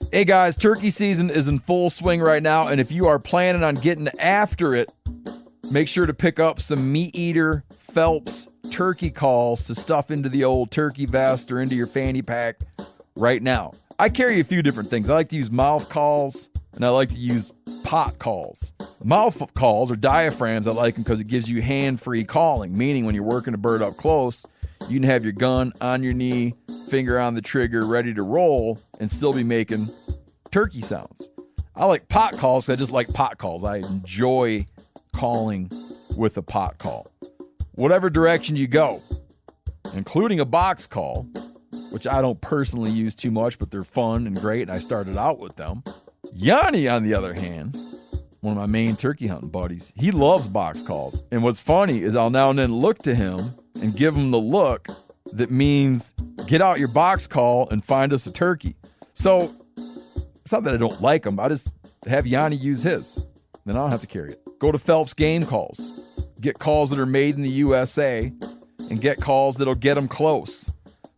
Hey guys, turkey season is in full swing right now, and if you are planning on getting after it, make sure to pick up some Meat Eater Phelps turkey calls to stuff into the old turkey vest or into your fanny pack right now. I carry a few different things. I like to use mouth calls, and I like to use pot calls. Mouth calls or diaphragms, I like them because it gives you hand-free calling, meaning when you're working a bird up close, you can have your gun on your knee, finger on the trigger, ready to roll, and still be making turkey sounds. I like pot calls because I just like pot calls. I enjoy calling with a pot call. Whatever direction you go, including a box call, which I don't personally use too much, but they're fun and great, and I started out with them. Yanni, on the other hand, one of my main turkey hunting buddies, he loves box calls. And what's funny is I'll now and then look to him and give him the look that means get out your box call and find us a turkey. So it's not that I don't like him. I just have Yanni use his. Then I don't have to carry it. Go to Phelps Game Calls. Get calls that are made in the USA and get calls that'll get them close.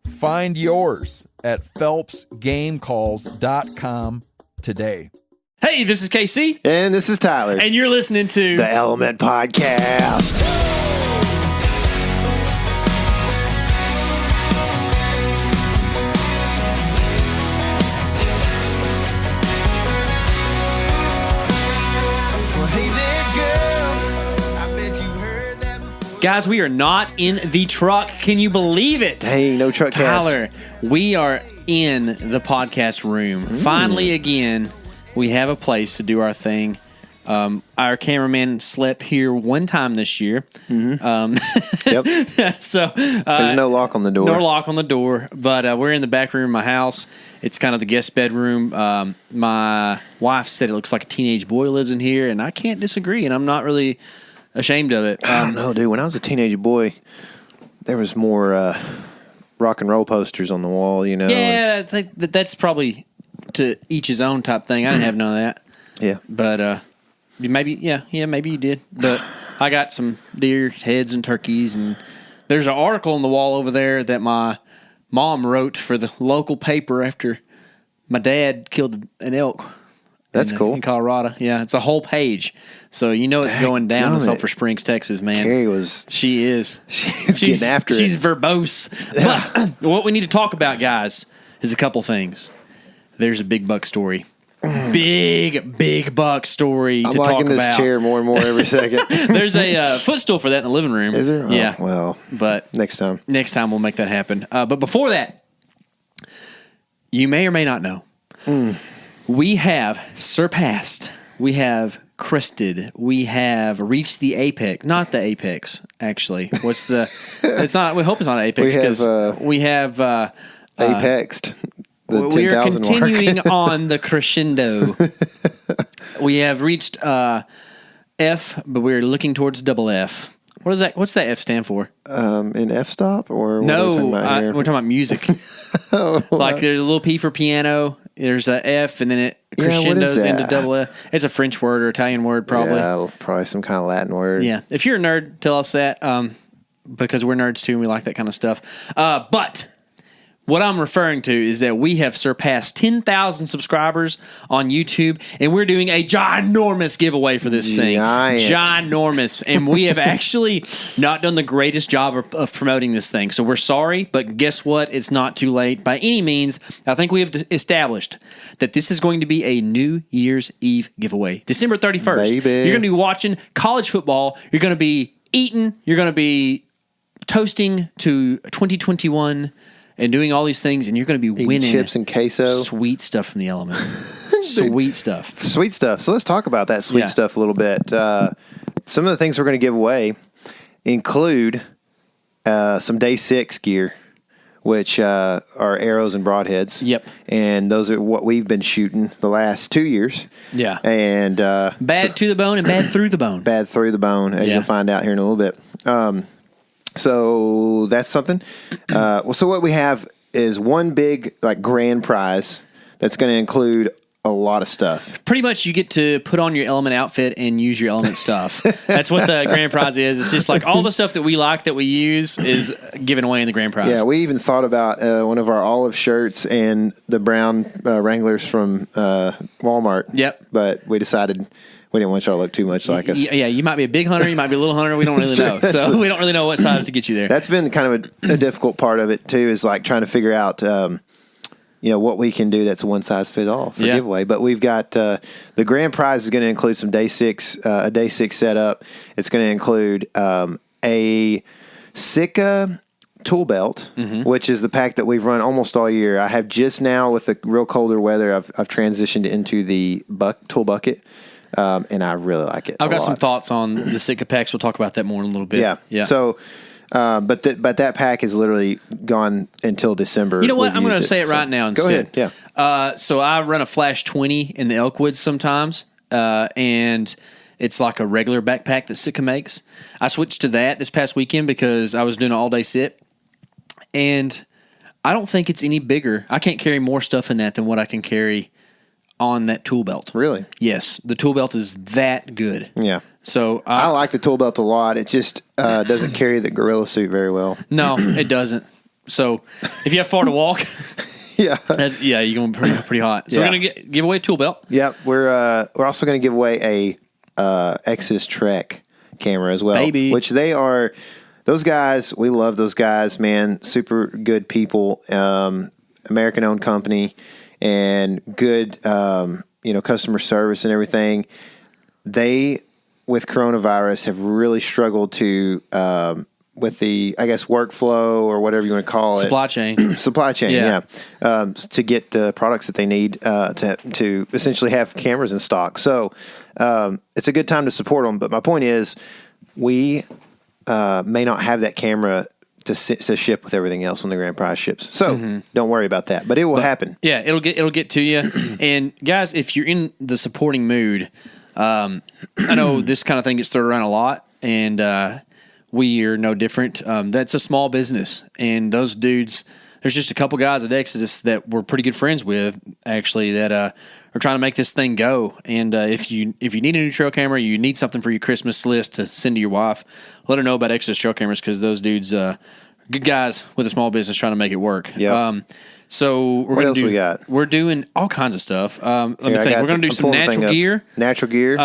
Find yours at phelpsgamecalls.com today. Hey, this is KC. And this is Tyler. And you're listening to the Element Podcast. Guys, we are not in the truck. Can you believe it? Hey, no truck Tyler, cast. we are in the podcast room. Finally, again, we have a place to do our thing. Our cameraman slept here one time this year. Yep. So there's no lock on the door. No lock on the door, but we're in the back room of my house. It's kind of the guest bedroom. My wife said it looks like a teenage boy lives in here, and I can't disagree, and I'm not really ashamed of it. I don't know, dude. When I was a teenage boy, there was more rock and roll posters on the wall, you know. Yeah, I think that's probably to each his own type thing. I didn't have none of that. Yeah. But maybe you did. But I got some deer heads and turkeys, and there's an article on the wall over there that my mom wrote for the local paper after my dad killed an elk. That's cool. In Colorado. Yeah, it's a whole page. So you know it's going down in Sulphur Springs, Texas, man. Carrie was... She's getting after it. She's verbose. Yeah. But what we need to talk about, guys, is a couple things. There's a big buck story. Big buck story I'm to talk about. liking this chair more and more every second. There's a footstool for that in the living room. Is there? Yeah. Oh, well, but next time we'll make that happen. But before that, you may or may not know, we have surpassed, we have crested, we have reached the apex. Not the apex, actually. What's the... It's not... We hope it's not an apex because we have... apexed. We are continuing on the crescendo. We have reached F, but we're looking towards double F. What is that? What's that F stand for? An F stop or what no? are we talking about here? We're talking about music. Like there's a little P for piano. There's a F, and then it crescendos into double F. It's a French word or Italian word, probably. Yeah, probably some kind of Latin word. Yeah. If you're a nerd, tell us that because we're nerds too, and we like that kind of stuff. But what I'm referring to is that we have surpassed 10,000 subscribers on YouTube, and we're doing a ginormous giveaway for this thing. Ginormous. And we have actually not done the greatest job of promoting this thing. So we're sorry, but guess what? It's not too late by any means. I think we have established that this is going to be a New Year's Eve giveaway. December 31st. Baby. You're going to be watching college football. You're going to be eating. You're going to be toasting to 2021. And doing all these things, and you're going to be winning chips and queso. Sweet stuff from the Element. Sweet stuff. Sweet stuff. So let's talk about that sweet stuff a little bit. Some of the things we're going to give away include some Day 6 gear, which are arrows and broadheads. Yep. And those are what we've been shooting the last 2 years. Yeah. And bad to the bone and bad through the bone. Bad through the bone, as you'll find out here in a little bit. So that's something. So what we have is one big grand prize that's going to include a lot of stuff. Pretty much you get to put on your element outfit and use your element stuff. That's what the grand prize is. It's just like all the stuff that we like that we use is given away in the grand prize. Yeah, we even thought about one of our olive shirts and the brown Wranglers from Walmart. Yep. But we decided we didn't want y'all to look too much like us. Yeah, you might be a big hunter, you might be a little hunter. We don't really know. So we don't really know what size to get you there. That's been kind of a difficult part of it, too, is like trying to figure out what we can do that's a one-size-fits-all for giveaway. But we've got the grand prize is going to include some a day 6 setup. It's going to include a Sitka tool belt, which is the pack that we've run almost all year. I have just now, with the real colder weather, I've transitioned into the tool bucket, and I really like it. I've got some thoughts on the Sitka packs. We'll talk about that more in a little bit. Yeah. So. But that pack is literally gone until December. You know what? I'm going to say it right now instead. Go ahead. Yeah. So I run a Flash 20 in the Elkwoods sometimes, and it's like a regular backpack that Sitka makes. I switched to that this past weekend because I was doing an all-day sit, and I don't think it's any bigger. I can't carry more stuff in that than what I can carry on that tool belt. Really? Yes. The tool belt is that good. Yeah. So I like the tool belt a lot. It just doesn't carry the gorilla suit very well. No, it doesn't. So if you have far to walk, you're going pretty hot. So we're going to give away a tool belt. Yep. We're also going to give away a Exodus Trek camera as well. Baby. Which they are, those guys, we love those guys, man. Super good people. American-owned company and good, customer service and everything. They, with coronavirus, have really struggled to with the, I guess, workflow or whatever you want to call it. Supply chain, yeah. To get the products that they need to essentially have cameras in stock. So it's a good time to support them. But my point is, we may not have that camera to ship with everything else on the grand prize ships. So don't worry about that. But it will happen. Yeah, it'll get to you. And guys, if you're in the supporting mood, I know this kind of thing gets thrown around a lot, and we are no different. That's a small business, and those dudes, there's just a couple guys at Exodus that we're pretty good friends with, actually, that are trying to make this thing go. And if you need a new trail camera, you need something for your Christmas list to send to your wife, let her know about Exodus trail cameras, because those dudes, good guys with a small business trying to make it work. Yep. So what else we got? We're doing all kinds of stuff. Let me think. We're going to do some natural gear. Natural gear.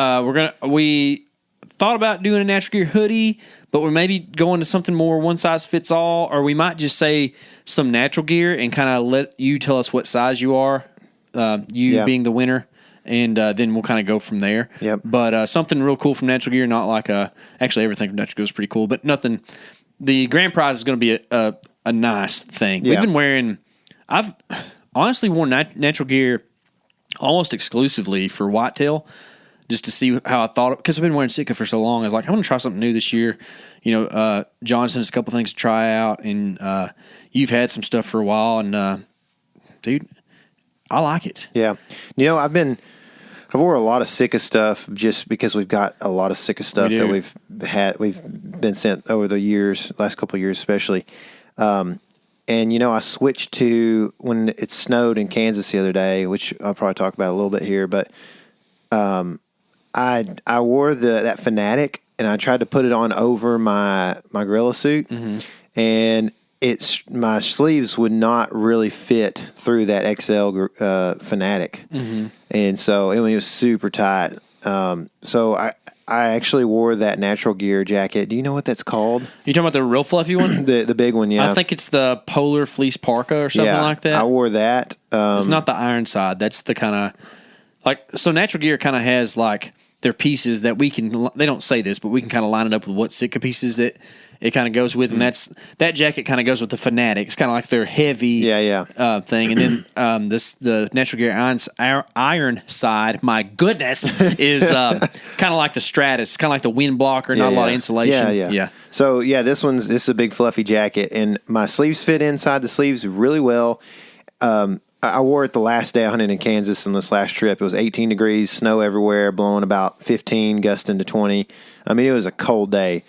We thought about doing a natural gear hoodie, but we're maybe going to something more one size fits all, or we might just say some natural gear and kind of let you tell us what size you are, being the winner, and then we'll kind of go from there. Yep. But something real cool from natural gear, not like actually everything from natural gear is pretty cool, but nothing. The grand prize is going to be a nice thing. Yeah. We've been wearing. I've honestly worn natural gear almost exclusively for whitetail, just to see how I thought, because I've been wearing Sitka for so long. I was like, I'm going to try something new this year. John sent us a couple things to try out, and you've had some stuff for a while, and dude, I like it. Yeah. I've wore a lot of Sitka stuff just because we've got a lot of Sitka stuff that we've been sent over the years, last couple of years especially. And, I switched to when it snowed in Kansas the other day, which I'll probably talk about a little bit here, but I wore that Fanatic, and I tried to put it on over my gorilla suit, and my sleeves would not really fit through that XL Fanatic, and so it was super tight. So I actually wore that natural gear jacket. Do you know what that's called? You talking about the real fluffy one? the big one, yeah. I think it's the Polar Fleece Parka or something like that. I wore that. It's not the Ironside. That's the kind of so natural gear kind of has like their pieces that we can. They don't say this, but we can kind of line it up with what Sitka pieces that it kind of goes with, and that jacket kind of goes with the Fanatic. It's kind of like their heavy thing, and then the natural gear iron side, my goodness, is kind of like the Stratus, kind of like the wind blocker, not a lot of insulation. Yeah. So this is a big fluffy jacket, and my sleeves fit inside the sleeves really well. I wore it the last day I hunted in Kansas on this last trip. It was 18 degrees, snow everywhere, blowing about 15, gusting to 20. I mean, it was a cold day.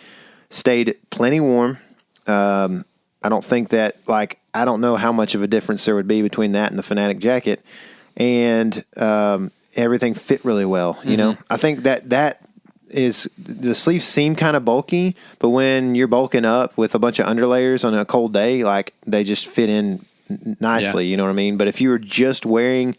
Stayed plenty warm. I don't think that, I don't know how much of a difference there would be between that and the Fanatic jacket. and everything fit really well. You know, I think that is the sleeves seem kind of bulky, but when you're bulking up with a bunch of underlayers on a cold day, like they just fit in nicely. You know what I mean? But if you were just wearing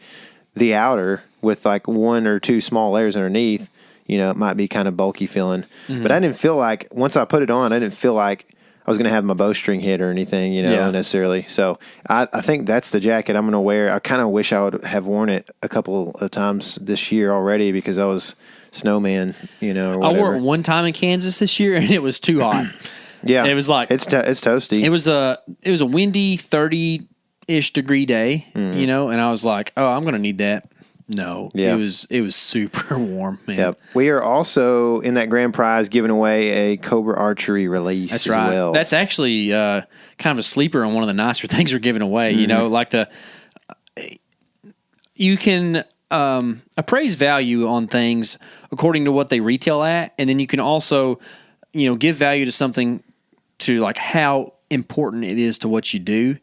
the outer with like one or two small layers underneath, you know, it might be kind of bulky feeling. But I didn't feel like, once I put it on, I didn't feel like I was going to have my bowstring hit or anything, you know, necessarily. So I think that's the jacket I'm going to wear. I kind of wish I would have worn it a couple of times this year already because I was snowman, you know, or whatever. I wore it one time in Kansas this year, and it was too hot. It was like it's toasty. It was a windy 30-ish degree day, you know, and I was like, oh, I'm going to need that. No, it was super warm, man. Yep. We are also in that grand prize giving away a Cobra Archery release. That's as right. well. That's actually kind of a sleeper on one of the nicer things we're giving away. You know, like you can appraise value on things according to what they retail at, and then you can also, you know, give value to something to like how important it is to what you do.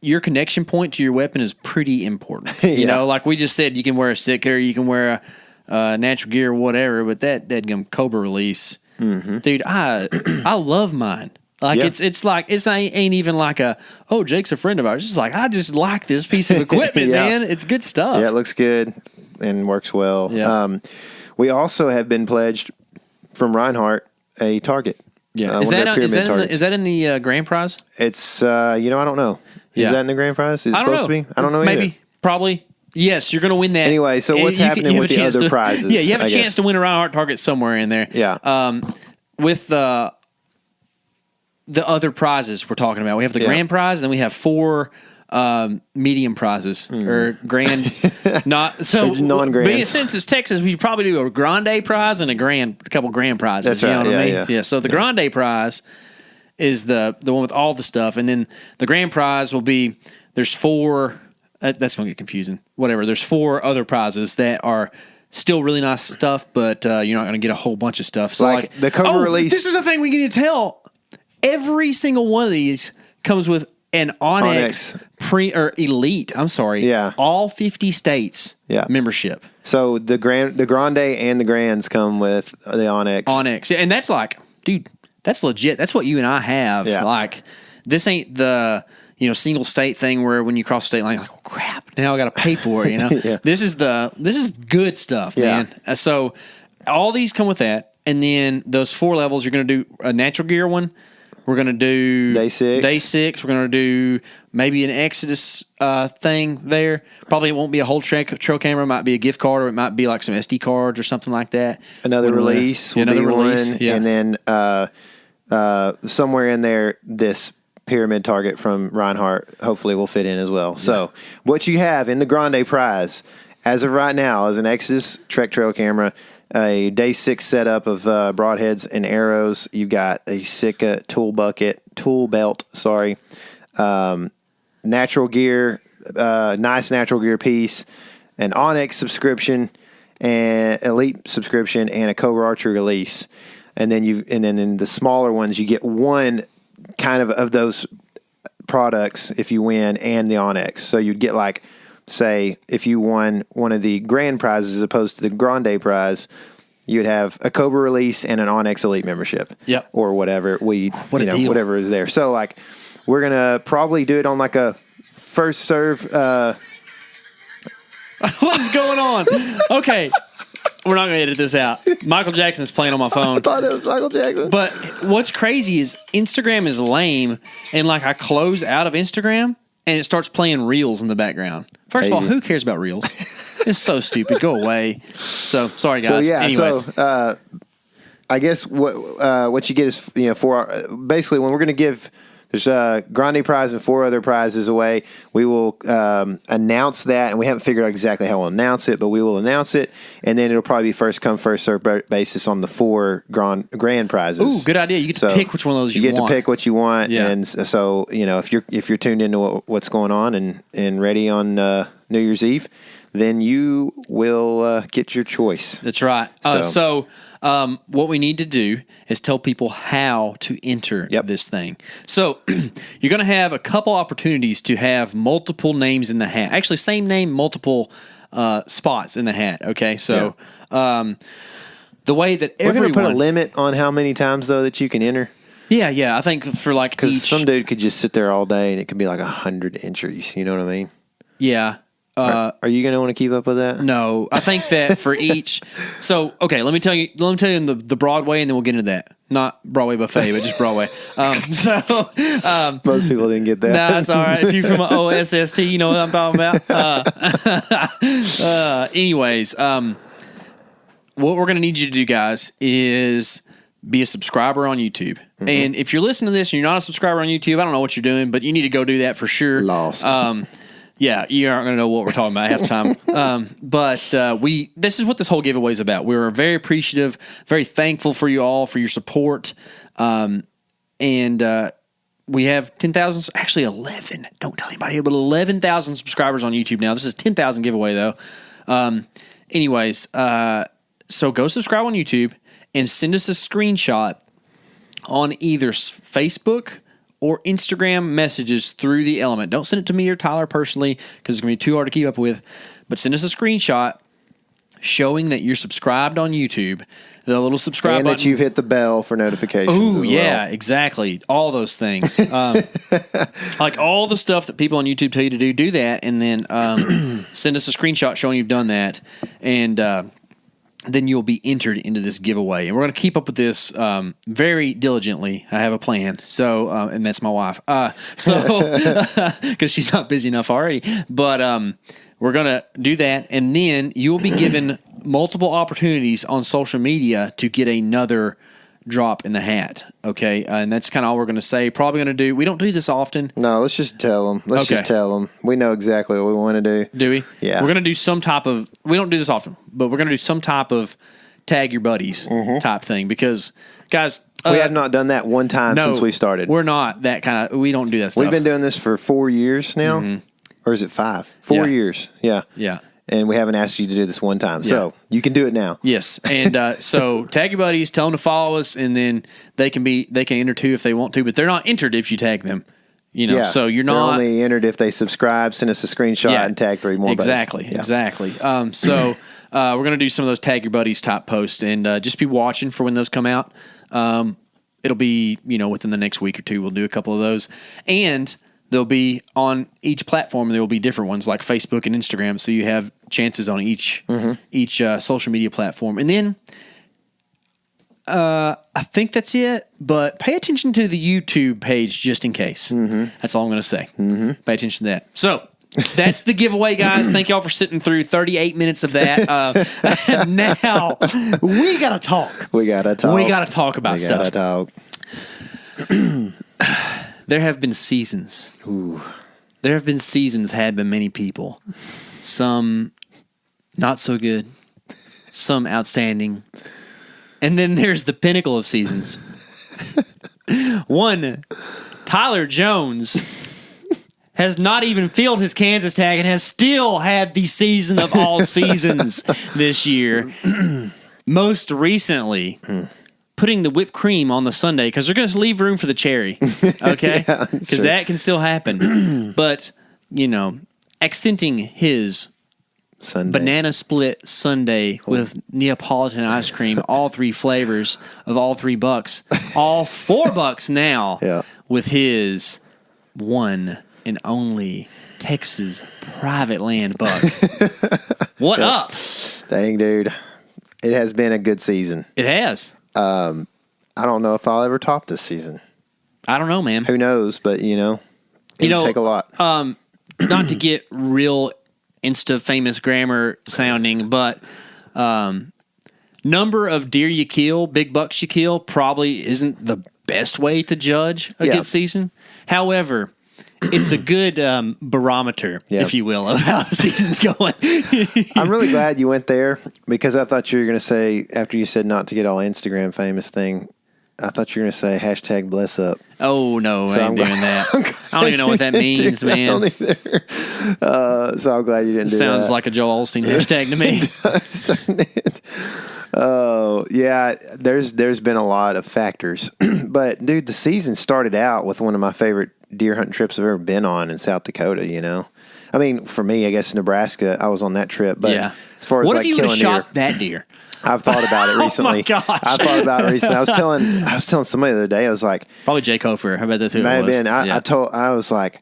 Your connection point to your weapon is pretty important. You know, like we just said, you can wear a Sitka Gear, you can wear a natural gear, whatever, but that deadgum Cobra release, dude, I love mine. Like it's like it ain't even like Jake's a friend of ours. It's just like I just like this piece of equipment, man. It's good stuff. Yeah, it looks good and works well. Yeah. We also have been pledged from Reinhardt a target. Yeah, is that in the grand prize? It's I don't know. Is that in the grand prize? Is it supposed to be? I don't know. Maybe, either. Probably. Yes, you're going to win that. Anyway, so what's happening with the other prizes? Yeah, you have a chance to win a Reinhardt target somewhere in there. Yeah. With the other prizes we're talking about, we have the grand prize, and then we have 4 medium prizes or grand, not so non-grand. Since it's Texas, we probably do a grande prize and a couple grand prizes. That's right. You know what I mean? Yeah. So the grande prize is the one with all the stuff, and then the grand prize will be there's 4. That's going to get confusing. Whatever. There's 4 other prizes that are still really nice stuff, but you're not going to get a whole bunch of stuff. So like the Cobra release. This is the thing we need to tell. Every single one of these comes with an Onyx or Elite. I'm sorry. Yeah. All 50 states membership. So the grande and the grands come with the Onyx. Onyx, and that's like, dude, that's legit. That's what you and I have. Yeah. Like, this ain't the single state thing where when you cross state line, you're like, oh, crap, now I got to pay for it. You know, This is good stuff, man. So all these come with that, and then those 4 levels, you're going to do a natural gear one. We're going to do Day 6. We're going to do maybe an Exodus thing there. Probably it won't be a whole trail camera. It might be a gift card, or it might be like some SD cards or something like that. Another release will be one. Yeah. And then somewhere in there, this pyramid target from Reinhardt hopefully will fit in as well. Yeah. So what you have in the grande prize as of right now is an Exodus Trek trail camera, a day 6 setup of broadheads and arrows. You got a Sitka tool belt, natural gear, nice natural gear piece, an Onyx subscription, and Elite subscription, and a Cobra Archery release. And then in the smaller ones, you get one kind of those products if you win, and the Onyx. So you'd get like, say, if you won one of the grand prizes as opposed to the grande prize, you'd have a Cobra release and an Onyx Elite membership. Yep. Or whatever whatever is there. So like, we're gonna probably do it on like a first serve. What is going on? Okay. We're not going to edit this out. Michael Jackson's playing on my phone. I thought it was Michael Jackson. But what's crazy is Instagram is lame, and like I close out of Instagram, and it starts playing Reels in the background. First of all, who cares about Reels? It's so stupid. Go away. So, sorry, guys. Anyways. I guess what you get is, basically when we're going to give, there's a grande prize and 4 other prizes away. We will announce that, and we haven't figured out exactly how we'll announce it, but we will announce it, and then it'll probably be first come, first serve basis on the 4 grand prizes. Ooh, good idea. You get to pick which one of those you want. You get to pick what you want, and so if you're tuned into what's going on and ready on New Year's Eve, then you will get your choice. That's right. So what we need to do is tell people how to enter this thing. So you're going to have a couple opportunities to have multiple names in the hat. Actually, same name, multiple spots in the hat. Okay, so the way that we're going to put a limit on how many times though that you can enter. Yeah. I think for like because some dude could just sit there all day and it could be like 100 entries. You know what I mean? Yeah. Are you going to want to keep up with that? No, I think that for each. So okay, let me tell you in the Broadway, and then we'll get into that. Not Broadway buffet, but just Broadway. Most people didn't get that. No, that's all right. If you're from OSST, you know what I'm talking about. Anyways, what we're going to need you to do, guys, is be a subscriber on YouTube. Mm-hmm. And if you're listening to this and you're not a subscriber on YouTube, I don't know what you're doing, but you need to go do that for sure. Lost. Yeah, you aren't going to know what we're talking about half the time. But this is what this whole giveaway is about. We're very appreciative, very thankful for you all, for your support. And we have 10,000, actually 11. Don't tell anybody, but 11,000 subscribers on YouTube now. This is 10,000 giveaway, though. Anyways, so go subscribe on YouTube and send us a screenshot on either Facebook or Instagram messages through the Element. Don't send it to me or Tyler personally because it's going to be too hard to keep up with. But send us a screenshot showing that you're subscribed on YouTube. The little subscribe button. And that you've hit the bell for notifications as yeah, well. Exactly. All those things. Like all the stuff that people on YouTube tell you to do that. And then send us a screenshot showing you've done that. And then you'll be entered into this giveaway. And we're going to keep up with this very diligently. I have a plan. So, and that's my wife. Because she's not busy enough already. But we're going to do that. And then you'll be given multiple opportunities on social media to get another drop in the hat. Okay. And that's kind of all we're going to say. Probably going to do. We don't do this often. No, let's just tell them. Just tell them. We know exactly what we want to do. Do we? Yeah. We're going to do some type of, we don't do this often, but we're going to do some type of tag your buddies type thing because, guys. We have not done that one time since we started. We're not that kind of, we don't do that stuff. We've been doing this for 4 years now. Mm-hmm. Or is it 5? 4 years. Yeah. Yeah. And we haven't asked you to do this one time. Yeah. So you can do it now. Yes. And so tag your buddies, tell them to follow us, and then they can enter too if they want to, but they're not entered if you tag them. You know, so you're not. They're only entered if they subscribe, send us a screenshot, and tag 3 more buddies. Exactly. So we're going to do some of those tag your buddies type posts, and just be watching for when those come out. It'll be, within the next week or two, we'll do a couple of those. And they'll be on each platform. There will be different ones like Facebook and Instagram. So you have chances on each social media platform. And then I think that's it. But pay attention to the YouTube page just in case. Mm-hmm. That's all I'm going to say. Mm-hmm. Pay attention to that. So that's the giveaway, guys. Thank y'all for sitting through 38 minutes of that. Now we got to talk. We got to talk about stuff. There have been seasons. Ooh. There have been seasons had by many people. Some not so good. Some outstanding. And then there's the pinnacle of seasons. One, Tyler Jones has not even filled his Kansas tag and has still had the season of all seasons this year. Most recently, putting the whipped cream on the sundae because they're going to leave room for the cherry, okay? Because that can still happen. But, accenting his banana split sundae with Neapolitan ice cream, all 3 flavors of all $3, all $4 now with his one and only Texas private land buck. What up? Dang, dude. It has been a good season. It has. I don't know if I'll ever top this season. I don't know, man. Would but it'll take a lot. Not to get real Insta famous grammar sounding, but number of deer you kill, big bucks you kill, probably isn't the best way to judge a good season. However, it's a good barometer, if you will, of how the season's going. I'm really glad you went there because I thought you were going to say, after you said not to get all Instagram famous thing, I thought you were going to say hashtag bless up. Oh, no, I ain't doing that. I don't even know what that means, man. So I'm glad you didn't do that. Sounds like a Joel Osteen hashtag to me. Oh, yeah, there's been a lot of factors. But, dude, the season started out with one of my favorite deer hunting trips I've ever been on in South Dakota, you know? I mean, for me, I guess Nebraska, I was on that trip. But as far as what like if you would have killing shot that deer? I've thought about it recently. Oh my gosh. I thought about it recently. I was telling somebody the other day, I was like, Probably Jake Hofer. I bet that's who may it have was. been. I was like,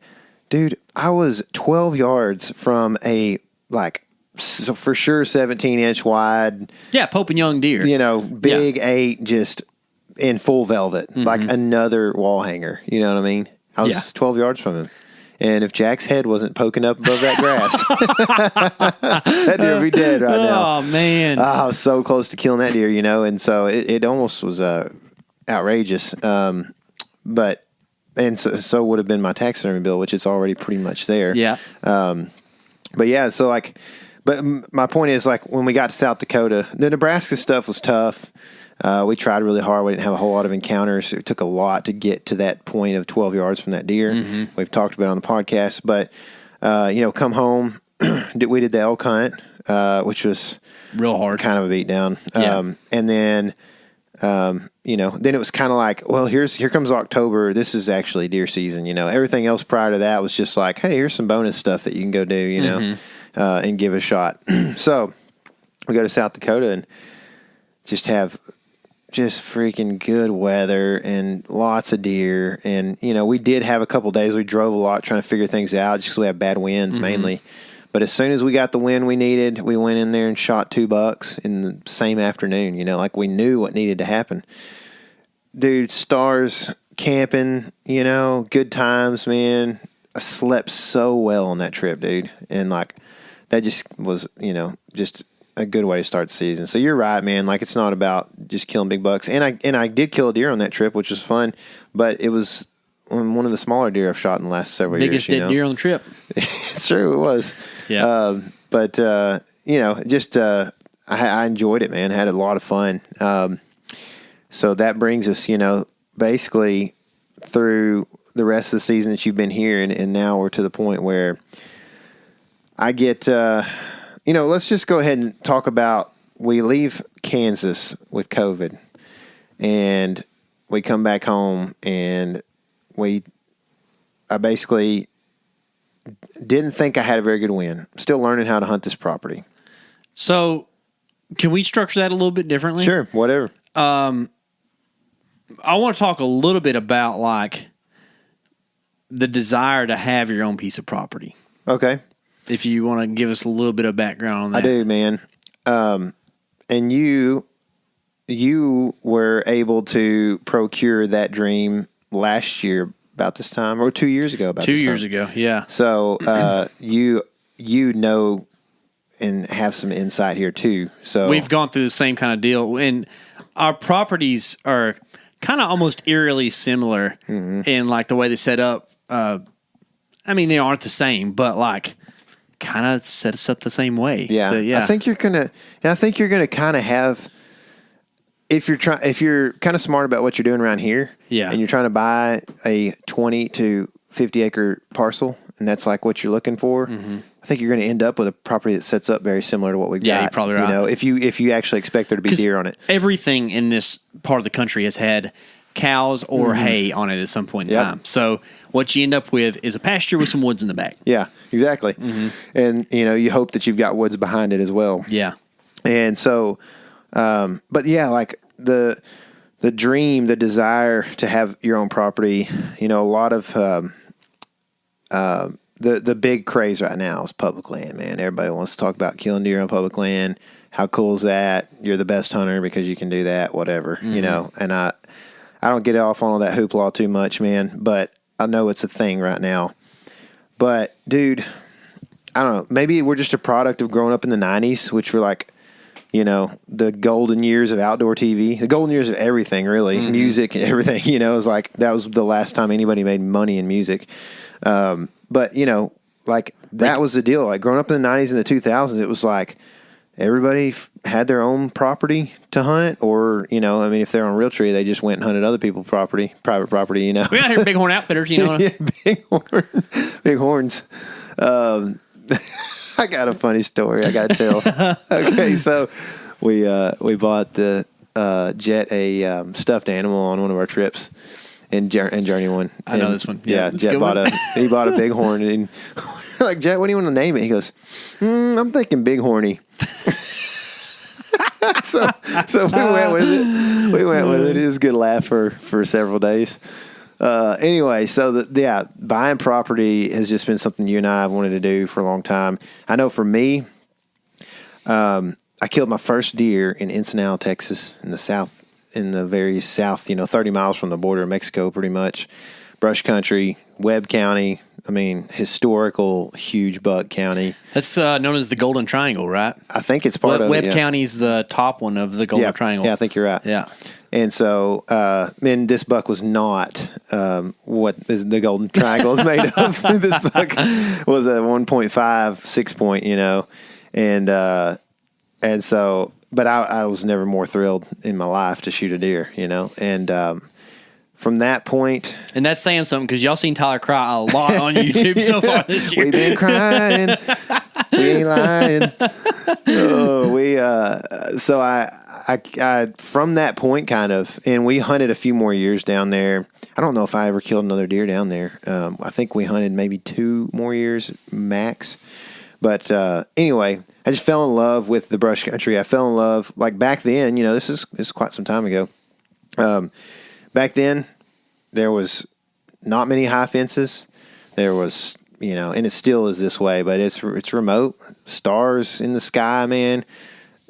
dude, I was 12 yards from a, like, so for sure 17-inch wide. Yeah, Pope and Young deer. You know, big 8, just in full velvet, like another wall hanger. You know what I mean? I was 12 yards from him. And if Jack's head wasn't poking up above that grass, that deer would be dead right now. Oh, man. I was so close to killing that deer, you know, and so it almost was outrageous. But so would have been my taxidermy bill, which is already pretty much there. Yeah. But yeah, so like, but my point is, like, when we got to South Dakota, the Nebraska stuff was tough. We tried really hard. We didn't have a whole lot of encounters. It took a lot to get to that point of 12 yards from that deer. We've talked about it on the podcast. But, you know, come home, we did the elk hunt, which was real hard. Kind of a beatdown. Yeah. And then, you know, then it was kind of like, well, here comes October. This is actually deer season. You know, everything else prior to that was just like, hey, here's some bonus stuff that you can go do, you know, and give it a shot. So we go to South Dakota and just have just freaking good weather and lots of deer. And, you know, we did have a couple days. We drove a lot trying to figure things out just because we had bad winds mainly. But as soon as we got the wind we needed, we went in there and shot 2 bucks in the same afternoon. You know, like we knew what needed to happen. Dude, stars, camping, you know, good times, man. I slept so well on that trip, dude. And, like, that just was, you know, just a good way to start the season. So you're right, man. Like, it's not about just killing big bucks. And I did kill a deer on that trip, which was fun. But it was one of the smaller deer I've shot in the last several Biggest years. dead deer on the trip. It's true, it was. Yeah. But you know, just I enjoyed it, man. Had a lot of fun. So that brings us, you know, basically through the rest of the season that you've been here, and now we're to the point where I get, you know, let's just go ahead and talk about, we leave Kansas with COVID, and we come back home, and I basically didn't think I had a very good win. Still learning how to hunt this property. So, can we structure that a little bit differently? Sure, whatever. I want to talk a little bit about, like, the desire to have your own piece of property. Okay. If you want to give us a little bit of background on that. I do, man. And you were able to procure that dream last year about this time, or 2 years ago about 2 this time. years ago, yeah. So you know and have some insight here too. So we've gone through the same kind of deal, and our properties are kind of almost eerily similar in, like, the way they set up. I mean, they aren't the same, but, like, kind of set us up the same way. Yeah. So, yeah. I think you're gonna kind of have, if you're kind of smart about what you're doing around here, and you're trying to buy a 20 to 50 acre parcel, and that's like what you're looking for, I think you're going to end up with a property that sets up very similar to what we've got. Yeah, you're probably right. You know, if you actually expect there to be deer on it. Everything in this part of the country has had cows or hay on it at some point in time. So what you end up with is a pasture with some woods in the back. Yeah, exactly. And, you know, you hope that you've got woods behind it as well. Yeah. And so, but yeah, like the dream, the desire to have your own property, you know, a lot of, the big craze right now is public land, man. Everybody wants to talk about killing deer on public land. How cool is that? You're the best hunter because you can do that, whatever, you know. And I don't get off on all that hoopla too much, man, but I know it's a thing right now. But, dude, I don't know. Maybe we're just a product of growing up in the 90s, which were like, you know, the golden years of outdoor TV, the golden years of everything, really, music and everything. You know, it was like that was the last time anybody made money in music. But, you know, like that was the deal. Like growing up in the 90s and the 2000s, it was like everybody had their own property to hunt, or, you know, I mean, if they're on Realtree, they just went and hunted other people's property, private property, you know. We got here Bighorn Outfitters, you know. Yeah, big horns. I got a funny story I got to tell. Okay, so we bought the Jet a stuffed animal on one of our trips. And Journey one. I know this one. Yeah, Jet bought a bighorn, and like, Jet, what do you want to name it? He goes, I'm thinking Big Horny. so we went with it. It was a good laugh for several days. Anyway, so buying property has just been something you and I have wanted to do for a long time. I know for me, I killed my first deer in Ensenada, Texas, in the very south, 30 miles from the border of Mexico, pretty much. Brush country, Webb County. I mean, historical, huge buck county. That's known as the Golden Triangle, right? I think it's part of Webb it. Yeah. County's the top one of the Golden Triangle. Yeah, I think you're right. Yeah. And so, this buck was not what the Golden Triangle is made of. This buck was a 1.5, 6 point, and so, but I was never more thrilled in my life to shoot a deer, and from that point. And that's saying something because y'all seen Tyler cry a lot on YouTube so far this year. We've been crying. We ain't lying. So I from that point kind of, and we hunted a few more years down there. I don't know if I ever killed another deer down there. I think we hunted maybe 2 more years max. But anyway, I just fell in love with the brush country. I fell in love, like back then, this is quite some time ago. Back then, there was not many high fences. There was, and it still is this way, but it's remote. Stars in the sky, man.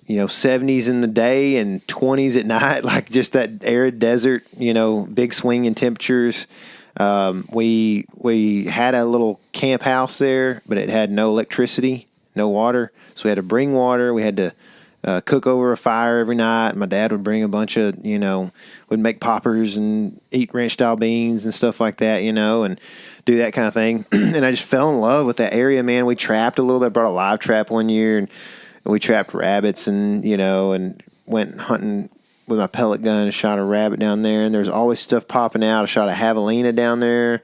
70s in the day and 20s at night, like just that arid desert, big swing in temperatures. We had a little camp house there, but it had no electricity, no water. So we had to bring water. We had to cook over a fire every night. My dad would bring a bunch of, would make poppers and eat ranch-style beans and stuff like that, and do that kind of thing. And I just fell in love with that area, man. We trapped a little bit. Brought a live trap one year, and we trapped rabbits and, and went hunting with my pellet gun and shot a rabbit down there. And there's always stuff popping out. I shot a javelina down there.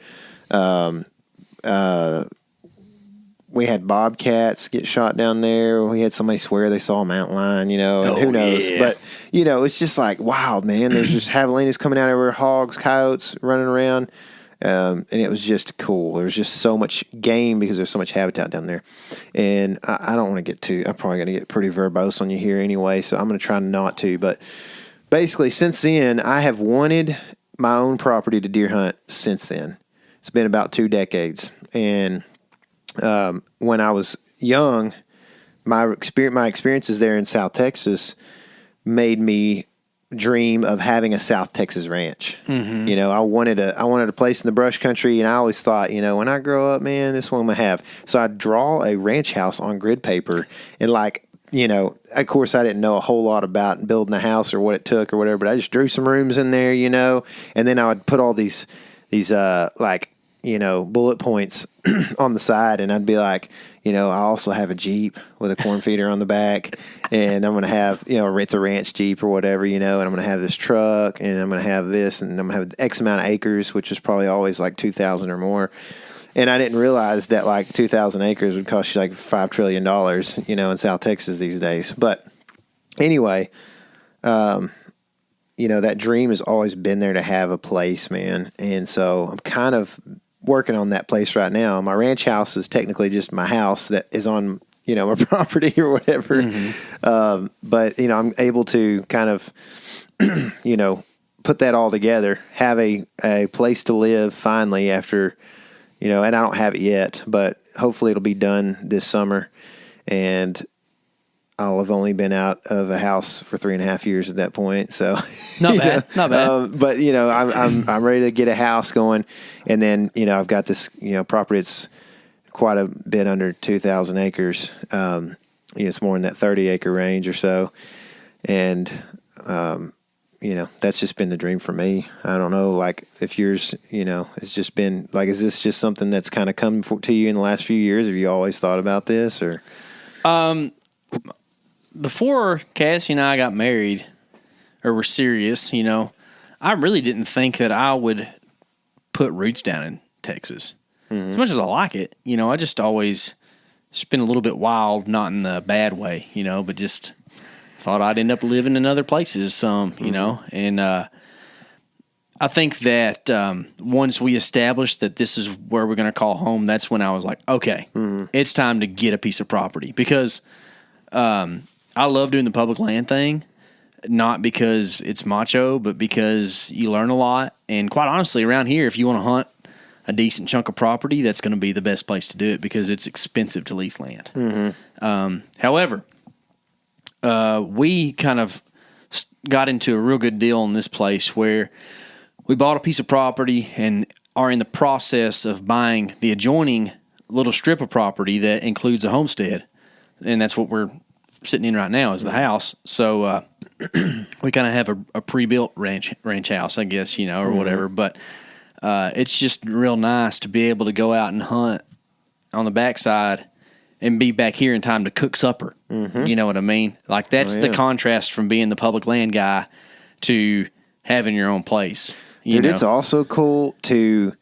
We had bobcats get shot down there. We had somebody swear they saw a mountain lion, and who knows. Yeah. But, it's just like, wow, man, there's just javelinas coming out everywhere, hogs, coyotes running around. And it was just cool. There was just so much game because there's so much habitat down there. And I don't want to get I'm probably going to get pretty verbose on you here anyway, so I'm going to try not to. But basically, since then, I have wanted my own property to deer hunt since then. It's been about 2 decades. And when I was young, my experiences there in South Texas made me dream of having a South Texas ranch. Mm-hmm. I wanted a place in the brush country, and I always thought, when I grow up, man, this one I'm gonna have. So I'd draw a ranch house on grid paper, and of course I didn't know a whole lot about building a house or what it took or whatever, but I just drew some rooms in there, and then I would put all these bullet points on the side, and I'd be like, I also have a Jeep with a corn feeder on the back, and I'm going to have, it's a ranch Jeep or whatever, and I'm going to have this truck, and I'm going to have this, and I'm going to have X amount of acres, which is probably always like 2,000 or more. And I didn't realize that like 2,000 acres would cost you like $5 trillion, in South Texas these days. But anyway, that dream has always been there to have a place, man. And so I'm kind of working on that place right now. My ranch house is technically just my house that is on, my property or whatever. Mm-hmm. But, I'm able to kind of, put that all together, have a place to live finally after, and I don't have it yet, but hopefully it'll be done this summer. And I'll have only been out of a house for 3.5 years at that point. So not bad. But I'm ready to get a house going. And then, I've got this, property that's quite a bit under 2,000 acres. It's more in that 30-acre range or so. And, that's just been the dream for me. I don't know, like if yours, it's just been like, is this just something that's kind of come to you in the last few years? Have you always thought about this or? Before Cassie and I got married or were serious, I really didn't think that I would put roots down in Texas. Mm-hmm. As much as I like it, I just always, it's been a little bit wild, not in the bad way, but just thought I'd end up living in other places some, you know, and I think that once we established that this is where we're going to call home, that's when I was like, okay, it's time to get a piece of property, because I love doing the public land thing, not because it's macho, but because you learn a lot. And quite honestly, around here, if you want to hunt a decent chunk of property, that's going to be the best place to do it, because it's expensive to lease land. However, we kind of got into a real good deal in this place where we bought a piece of property and are in the process of buying the adjoining little strip of property that includes a homestead. And that's what we're sitting in right now, is the house. So we kind of have a pre-built ranch house, I guess, you know, or whatever. But it's just real nice to be able to go out and hunt on the backside and be back here in time to cook supper. You know what I mean? Like, that's the contrast from being the public land guy to having your own place. Dude, it's also cool to,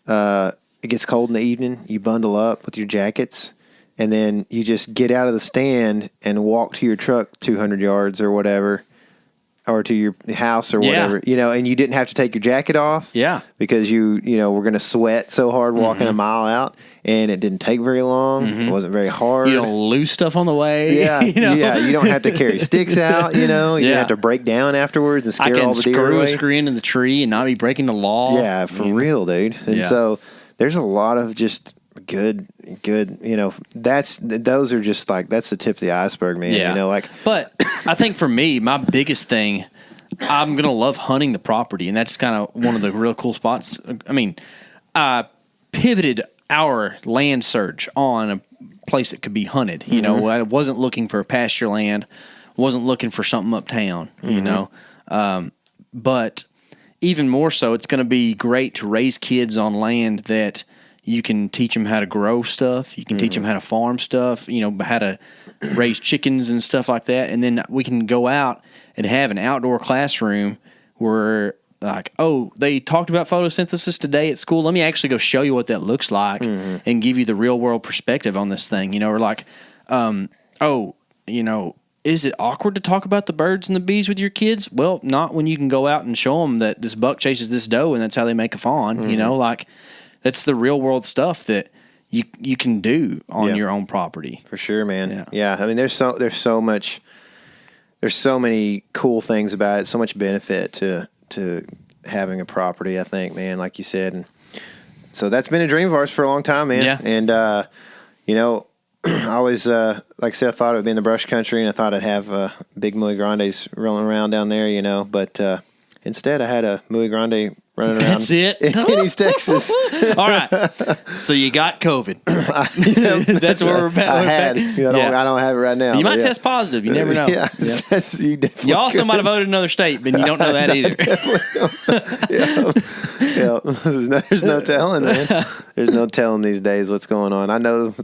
it gets cold in the evening, you bundle up with your jackets, and then you just get out of the stand and walk to your truck 200 yards or whatever, or to your house or whatever, you know, and you didn't have to take your jacket off. Yeah. Because you know, we're going to sweat so hard walking a mile out, and it didn't take very long. It wasn't very hard. You don't lose stuff on the way. Yeah. You know? Yeah. You don't have to carry sticks out, you know, you don't have to break down afterwards and scare all the deer away. I can screw a screen into the tree and not be breaking the law. Yeah, for real, dude. And so there's a lot of just good, you know, those are just like, that's the tip of the iceberg, man. You know, like, but I think for me, my biggest thing, I'm going to love hunting the property, and that's kind of one of the real cool spots. I mean, I pivoted our land search on a place that could be hunted. You know, I wasn't looking for pasture land, wasn't looking for something uptown, you know. But even more so, it's going to be great to raise kids on land that you can teach them how to grow stuff. You can teach them how to farm stuff, you know, how to raise chickens and stuff like that. And then we can go out and have an outdoor classroom where, like, oh, they talked about photosynthesis today at school. Let me actually go show you what that looks like and give you the real world perspective on this thing. You know, or like, oh, you know, is it awkward to talk about the birds and the bees with your kids? Well, not when you can go out and show them that this buck chases this doe and that's how they make a fawn. You know, like, that's the real world stuff that you can do on your own property. For sure, man. Yeah. I mean, there's so many cool things about it, so much benefit to having a property, I think, man, like you said. And so that's been a dream of ours for a long time, man. Yeah. And, you know, I always, like I said, I thought it would be in the brush country, and I thought I'd have big Muy Grandes rolling around down there, you know, but instead I had a Muy Grande running around. That's it? In East Texas. All right. So you got COVID. That's where we're at. I had. You know, I don't have it right now. You might test positive. You never know. Yeah. You definitely You also might have voted another state, but you don't know that either. There's no telling, man. There's no telling these days what's going on. I know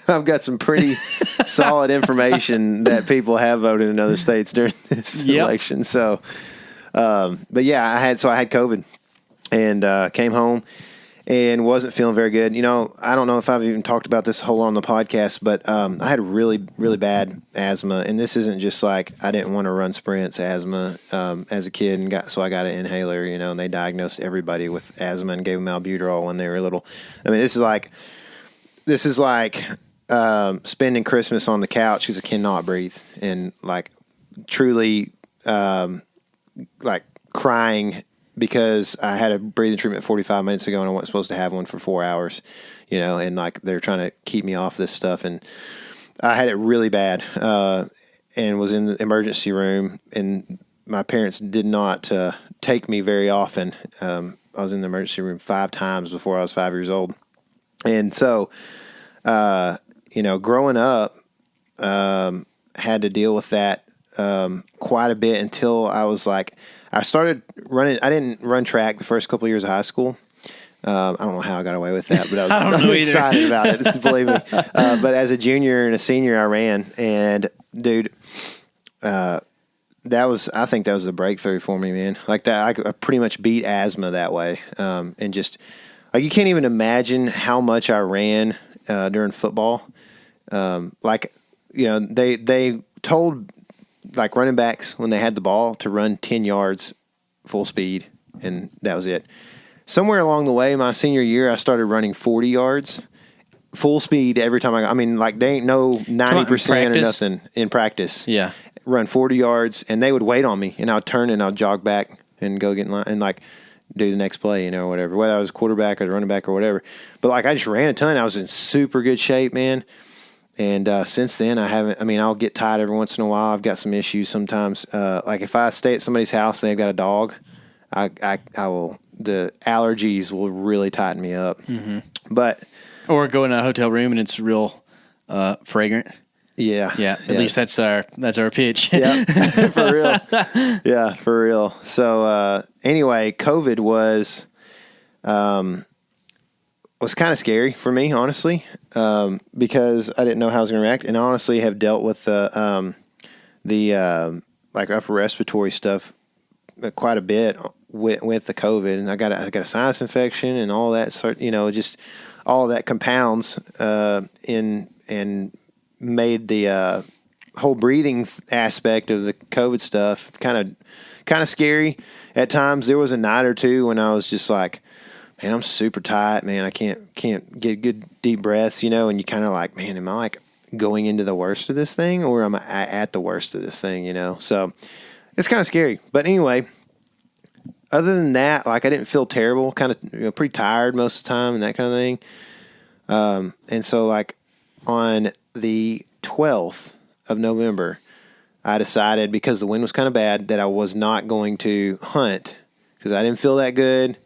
I've got some pretty solid information that people have voted in other states during this election. So, but yeah, I had COVID and came home and wasn't feeling very good. You know, I don't know if I've even talked about this whole on the podcast, but I had really, really bad asthma, and this isn't just like I didn't want to run sprints asthma as a kid, and so I got an inhaler. You know, and they diagnosed everybody with asthma and gave them albuterol when they were little. I mean, this is like spending Christmas on the couch because I cannot breathe, and like truly like crying because I had a breathing treatment 45 minutes ago and I wasn't supposed to have one for 4 hours, you know, and like they're trying to keep me off this stuff. And I had it really bad and was in the emergency room, and my parents did not take me very often. I was in the emergency room 5 times before I was 5 years old. And so, you know, growing up, had to deal with that quite a bit until I was like, I started running. I didn't run track the first couple of years of high school. I don't know how I got away with that, but I'm excited about it. Just believe me. But as a junior and a senior, I ran, and dude, I think that was the breakthrough for me, man. Like that, I pretty much beat asthma that way, and just like you can't even imagine how much I ran during football. Like, you know, they told like running backs when they had the ball to run 10 yards full speed, and that was it. Somewhere along the way, my senior year, I started running 40 yards full speed every time I mean, like they ain't no 90% or nothing in practice. Yeah. Run 40 yards, and they would wait on me, and I would turn and I'd jog back and go get in line and like do the next play, or whatever, whether I was a quarterback or the running back or whatever. But like I just ran a ton. I was in super good shape, man. And since then, I'll get tired every once in a while. I've got some issues sometimes. Like if I stay at somebody's house and they've got a dog, I will, the allergies will really tighten me up. Mm-hmm. But or go in a hotel room and it's real fragrant. Yeah. At least that's our pitch. Yeah, for real. Yeah, for real. So anyway, COVID was kind of scary for me, honestly, because I didn't know how I was going to react, and I honestly have dealt with the like upper respiratory stuff quite a bit with the COVID, and I got a sinus infection and all that sort. Just all of that compounds and made the whole breathing aspect of the COVID stuff kind of scary at times. There was a night or two when I was just like, man, I'm super tight, man. I can't get good deep breaths, and you kind of like, man, am I like going into the worst of this thing, or am I at the worst of this thing, So it's kind of scary. But anyway, other than that, like I didn't feel terrible, kind of pretty tired most of the time and that kind of thing. And so like on the 12th of November, I decided, because the wind was kind of bad, that I was not going to hunt because I didn't feel that good.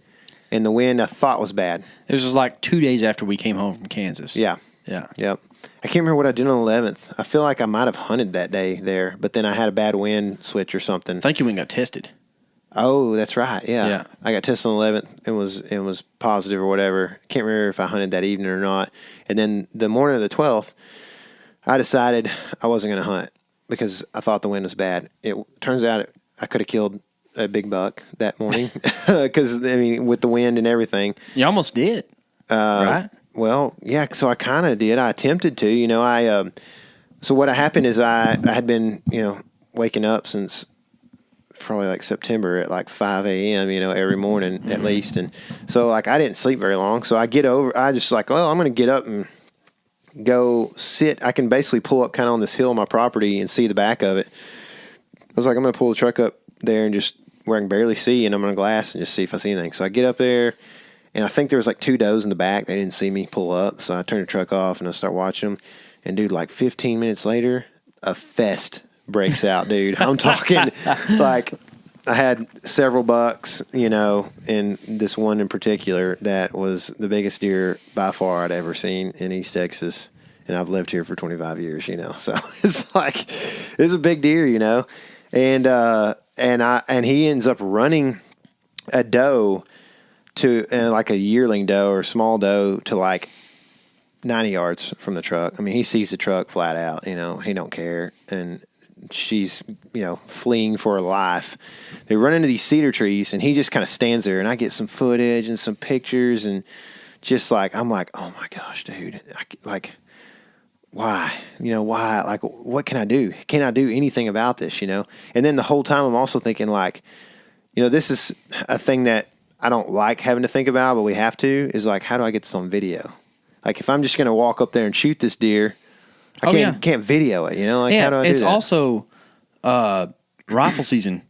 And the wind I thought was bad. It was just like 2 days after we came home from Kansas. Yeah. Yep. I can't remember what I did on the 11th. I feel like I might have hunted that day there, but then I had a bad wind switch or something. I think you went and got tested. Oh, that's right. Yeah. I got tested on the 11th. It was positive or whatever. Can't remember if I hunted that evening or not. And then the morning of the 12th, I decided I wasn't going to hunt because I thought the wind was bad. It turns out I could have killed a big buck that morning because, with the wind and everything. You almost did, right? Well, yeah, so I kind of did. I attempted to, so what happened is I had been, waking up since probably like September at like 5 a.m., every morning at least. And so like I didn't sleep very long. So I just like, well, I'm going to get up and go sit. I can basically pull up kind of on this hill on my property and see the back of it. I was like, I'm going to pull the truck up there and just where I can barely see, and I'm going to glass and just see if I see anything. So I get up there, and I think there was like 2 does in the back. They didn't see me pull up, so I turn the truck off and I start watching them. And dude, like 15 minutes later, a fest breaks out, dude. I'm talking like I had several bucks, and this one in particular that was the biggest deer by far I'd ever seen in East Texas. And I've lived here for 25 years, so it's like, it's a big deer, and he ends up running a doe to like a yearling doe or small doe to like 90 yards from the truck. He sees the truck flat out, he don't care. And she's, fleeing for her life. They run into these cedar trees and he just kind of stands there, and I get some footage and some pictures, and just like, I'm like, oh my gosh, dude, why? Why? Like, what can I do? Can I do anything about this, And then the whole time I'm also thinking like, this is a thing that I don't like having to think about, but we have to, is like, how do I get this on video? Like, if I'm just going to walk up there and shoot this deer, I can't video it, Like, how do I do that? It's also rifle season.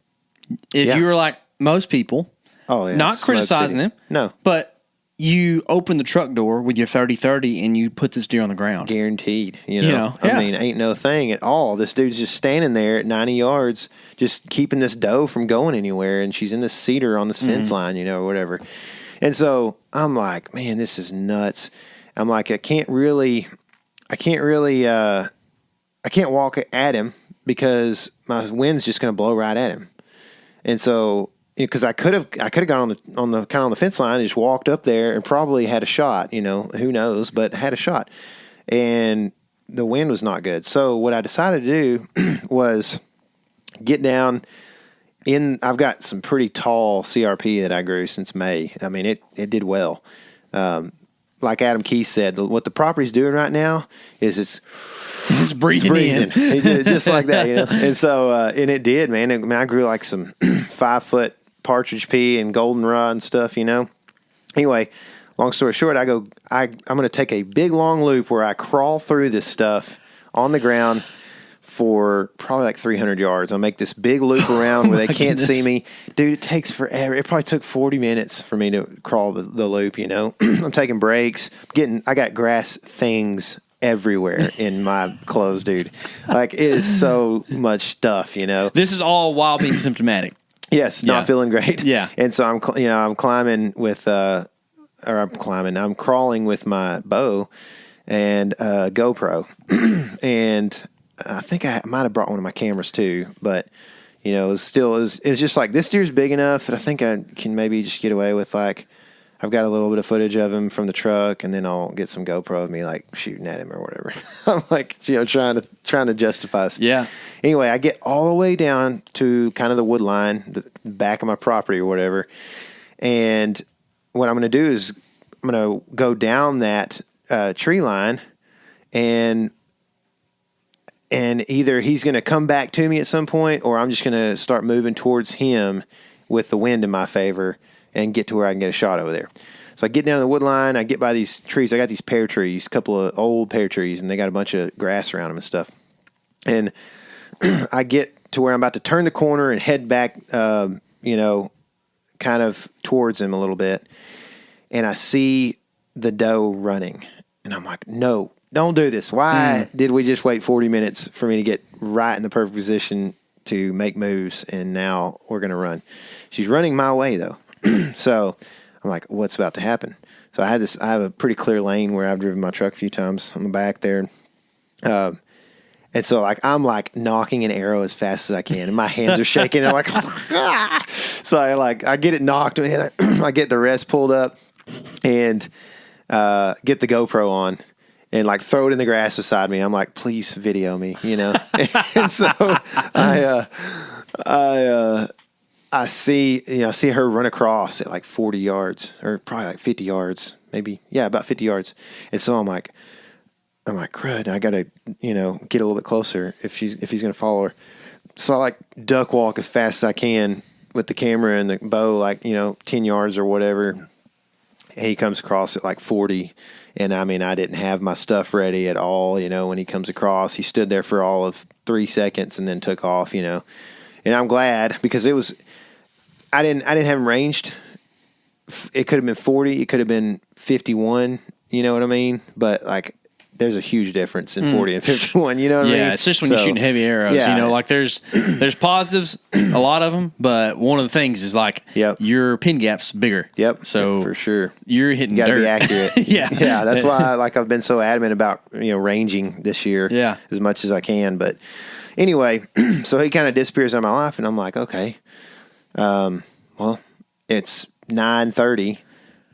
If you were like most people, not criticizing them, no, but you open the truck door with your 30-30 and you put this deer on the ground. Guaranteed, ain't no thing at all. This dude's just standing there at 90 yards, just keeping this doe from going anywhere, and she's in this cedar on this fence line, or whatever. And so I'm like, man, this is nuts. I'm like, I can't walk at him because my wind's just going to blow right at him. And so, because I could have gone on the fence line and just walked up there and probably had a shot, who knows, but had a shot. And the wind was not good. So what I decided to do was get down I've got some pretty tall CRP that I grew since May. It did well. like Adam Keith said, what the property's doing right now is It's breathing in. He did it just like that, you know. And so, and it did, man. I grew like some 5-foot partridge pea and goldenrod and stuff, you know. Anyway, long story short, I'm going to take a big long loop where I crawl through this stuff on the ground for probably like 300 yards. I'll make this big loop around where they can't see me. Dude, it takes forever. It probably took 40 minutes for me to crawl the loop, you know. I'm taking breaks. I got grass things everywhere in my clothes, dude. Like, it is so much stuff, you know. This is all while being symptomatic. Yes, not feeling great. Yeah. And so I'm climbing with, I'm crawling with my bow and GoPro. And I think I might have brought one of my cameras too, but you know, it was just like, this deer's big enough that I think I can maybe just get away with, like, I've got a little bit of footage of him from the truck, and then I'll get some GoPro of me like shooting at him or whatever. I'm like, you know, trying to justify. Yeah. Anyway, I get all the way down to kind of the wood line, the back of my property or whatever, and what I'm going to do is I'm going to go down that tree line, and either he's going to come back to me at some point, or I'm just going to start moving towards him with the wind in my favor and get to where I can get a shot over there. So I get down to the wood line. I get by these trees. I got these pear trees, a couple of old pear trees, and they got a bunch of grass around them and stuff. And I get to where I'm about to turn the corner and head back, you know, kind of towards him a little bit. And I see the doe running. And I'm like, no, don't do this. Why did we just wait 40 minutes for me to get right in the perfect position to make moves? And now we're going to run. She's running my way, though. So I'm like, what's about to happen? So I have a pretty clear lane where I've driven my truck a few times on the back there. And so like, I'm like knocking an arrow as fast as I can, and my hands are shaking. I'm like, ah! So I get it knocked, and I get the rest pulled up and get the GoPro on and like throw it in the grass beside me. I'm like, please video me, you know? And so I see her run across at like 40 yards or probably like 50 yards, maybe. Yeah, about 50 yards. And so I'm like, crud, I got to, you know, get a little bit closer if he's going to follow her. So I like duck walk as fast as I can with the camera and the bow, like, you know, 10 yards or whatever. And he comes across at like 40. And I mean, I didn't have my stuff ready at all. You know, when he comes across, he stood there for all of 3 seconds and then took off, you know. And I'm glad, because I didn't have him ranged. It could have been 40. It could have been 51. You know what I mean? But like, there's a huge difference in 40 and 51. You know what I mean? Yeah, especially when you're shooting heavy arrows. Yeah. You know, like there's positives, a lot of them, but one of the things is like your pin gap's bigger. Yep. So for sure, you're hitting dirt. Gotta be accurate. Yeah. Yeah. That's why I've been so adamant about, you know, ranging this year. Yeah. As much as I can. But anyway, so he kind of disappears out of my life, and I'm like, okay, well, it's 9:30.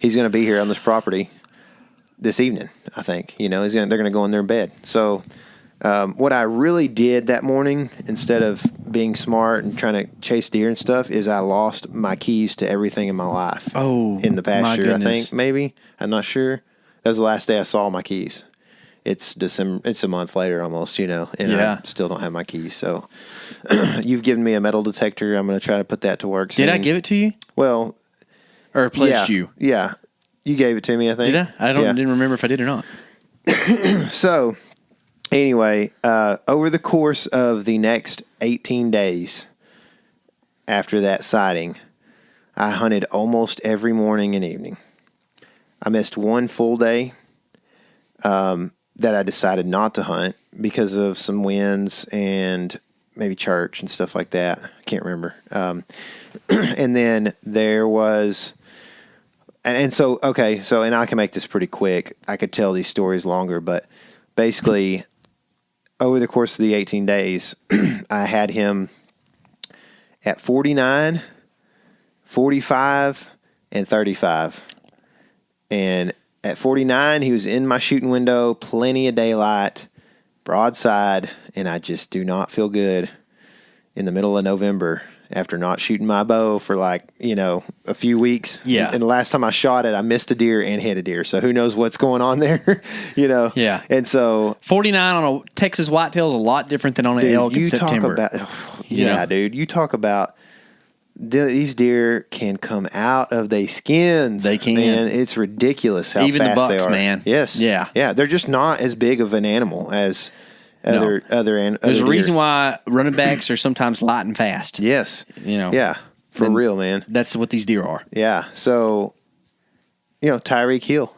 He's going to be here on this property this evening, I think. You know, they're going to go in their bed. So what I really did that morning, instead of being smart and trying to chase deer and stuff, is I lost my keys to everything in my life. Oh, in the past year, goodness. I think, maybe. I'm not sure. That was the last day I saw my keys. It's December. It's a month later almost, you know, and I still don't have my keys. So you've given me a metal detector. I'm going to try to put that to work soon. Did I give it to you? Well, or pledged you? Yeah. You gave it to me, I think. Did I? Didn't remember if I did or not. So, anyway, over the course of the next 18 days after that sighting, I hunted almost every morning and evening. I missed one full day that I decided not to hunt because of some winds and maybe church and stuff like that. I can't remember. And then there was... And so, okay, and I can make this pretty quick. I could tell these stories longer, but basically, over the course of the 18 days, I had him at 49, 45, and 35. And at 49, he was in my shooting window, plenty of daylight, broadside, and I just do not feel good in the middle of November after not shooting my bow for like, a few weeks. Yeah. And the last time I shot it, I missed a deer and hit a deer. So who knows what's going on there, Yeah. And so 49 on a Texas whitetail is a lot different than on an elk in September. Dude, you talk about these deer can come out of their skins. They can. Man, it's ridiculous how Even fast the bucks, they are. man. Yes. Yeah. Yeah. They're just not as big of an animal as other There's a reason why running backs are sometimes light and fast. Yes. Yeah. For And real, man. That's what these deer are. Yeah. So, Tyreek Hill,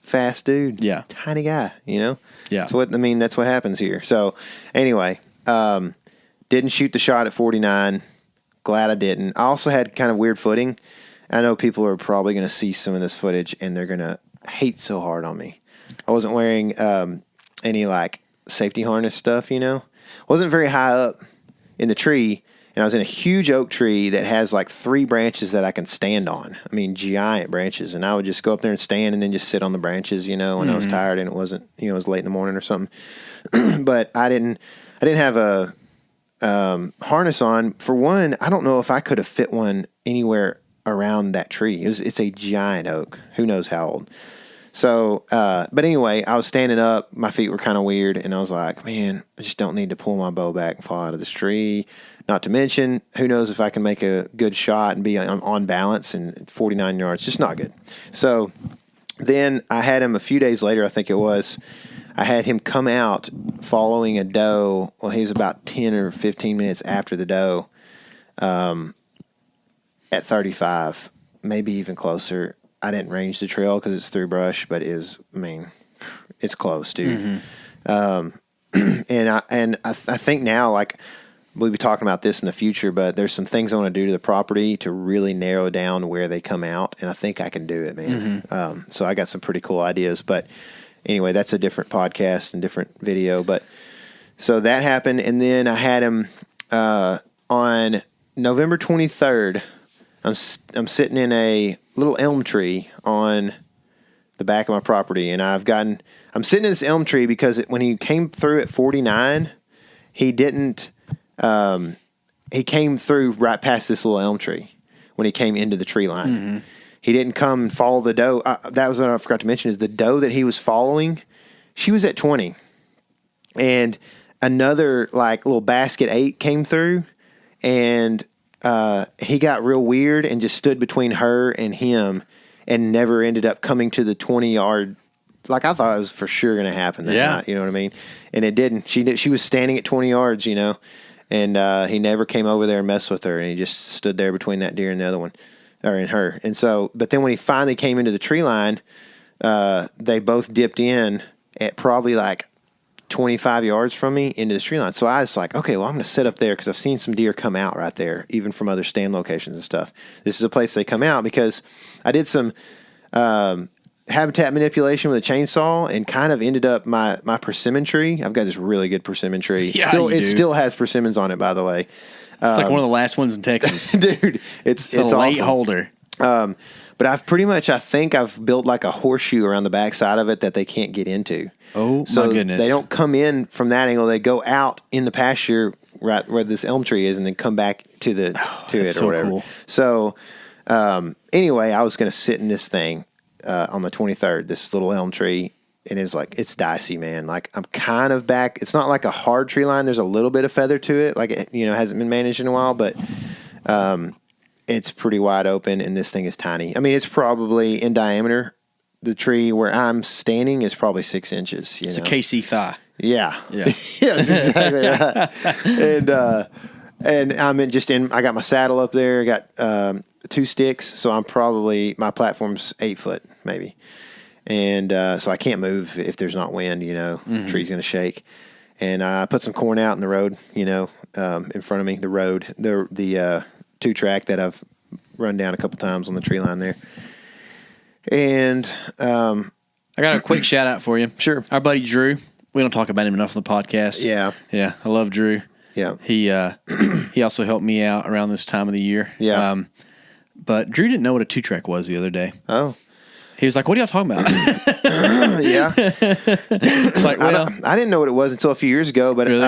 fast dude. Yeah. Tiny guy, Yeah. That's what happens here. So, anyway, didn't shoot the shot at 49. Glad I didn't. I also had kind of weird footing. I know people are probably going to see some of this footage and they're going to hate so hard on me. I wasn't wearing any like safety harness stuff, Wasn't very high up in the tree, and I was in a huge oak tree that has like 3 branches that I can stand on. I mean, giant branches, and I would just go up there and stand and then just sit on the branches, when I was tired and it wasn't, it was late in the morning or something. But I didn't have a harness on. For one, I don't know if I could have fit one anywhere around that tree. It's a giant oak. Who knows how old? So, but anyway, I was standing up. My feet were kind of weird, and I was like, man, I just don't need to pull my bow back and fall out of this tree. Not to mention, who knows if I can make a good shot and be on balance, and 49 yards, just not good. So then I had him a few days later, I think it was. I had him come out following a doe. Well, he was about 10 or 15 minutes after the doe at 35, maybe even closer. I didn't range the trail because it's through brush, but it's close, dude. And I think now, like, we'll be talking about this in the future, but there's some things I want to do to the property to really narrow down where they come out, and I think I can do it, man. So I got some pretty cool ideas, but anyway, that's a different podcast and different video. But so that happened, and then I had him on November 23rd. I'm sitting in a little elm tree on the back of my property, and I'm sitting in this elm tree because when he came through at 49, he didn't. He came through right past this little elm tree when he came into the tree line. He didn't come and follow the doe. That was what I forgot to mention, is the doe that he was following, she was at 20. And another like little basket 8 came through, and he got real weird and just stood between her and him and never ended up coming to the 20-yard. Like, I thought it was for sure going to happen that night, you know what I mean? And it didn't. She was standing at 20 yards, and he never came over there and messed with her, and he just stood there between that deer and the other one, or in her. And so, but then when he finally came into the tree line, they both dipped in at probably like 25 yards from me into the tree line. So I was like, okay, well, I'm going to sit up there because I've seen some deer come out right there, even from other stand locations and stuff. This is a place they come out because I did some habitat manipulation with a chainsaw and kind of ended up my persimmon tree. I've got this really good persimmon tree. Yeah, it still has persimmons on it, by the way. It's like one of the last ones in Texas. Dude, it's a late awesome. holder. But I think I've built like a horseshoe around the backside of it that they can't get into. Oh, so my goodness. They don't come in from that angle. They go out in the pasture right where this elm tree is and then come back to it or so whatever. Cool. So anyway, I was going to sit in this thing on the 23rd, this little elm tree. And it's dicey, man. Like, I'm kind of back. It's not like a hard tree line. There's a little bit of feather to it. Like, it, hasn't been managed in a while, but it's pretty wide open, and this thing is tiny. I mean, it's probably in diameter. The tree where I'm standing is probably 6 inches. It's a KC thigh. Yeah. Yeah. Yes, exactly right. And I got my saddle up there. I got 2 sticks, so my platform's 8 foot, maybe. And so I can't move if there's not wind, the tree's going to shake. And I put some corn out in the road, in front of me, the road, the 2-track that I've run down a couple times on the tree line there. And I got a quick shout out for you. Sure. Our buddy Drew. We don't talk about him enough on the podcast. Yeah. Yeah. I love Drew. Yeah. He also helped me out around this time of the year. Yeah. But Drew didn't know what a 2-track was the other day. Oh. He was like, "What are y'all talking about?" Yeah. It's like, well, I didn't know what it was until a few years ago, but Really?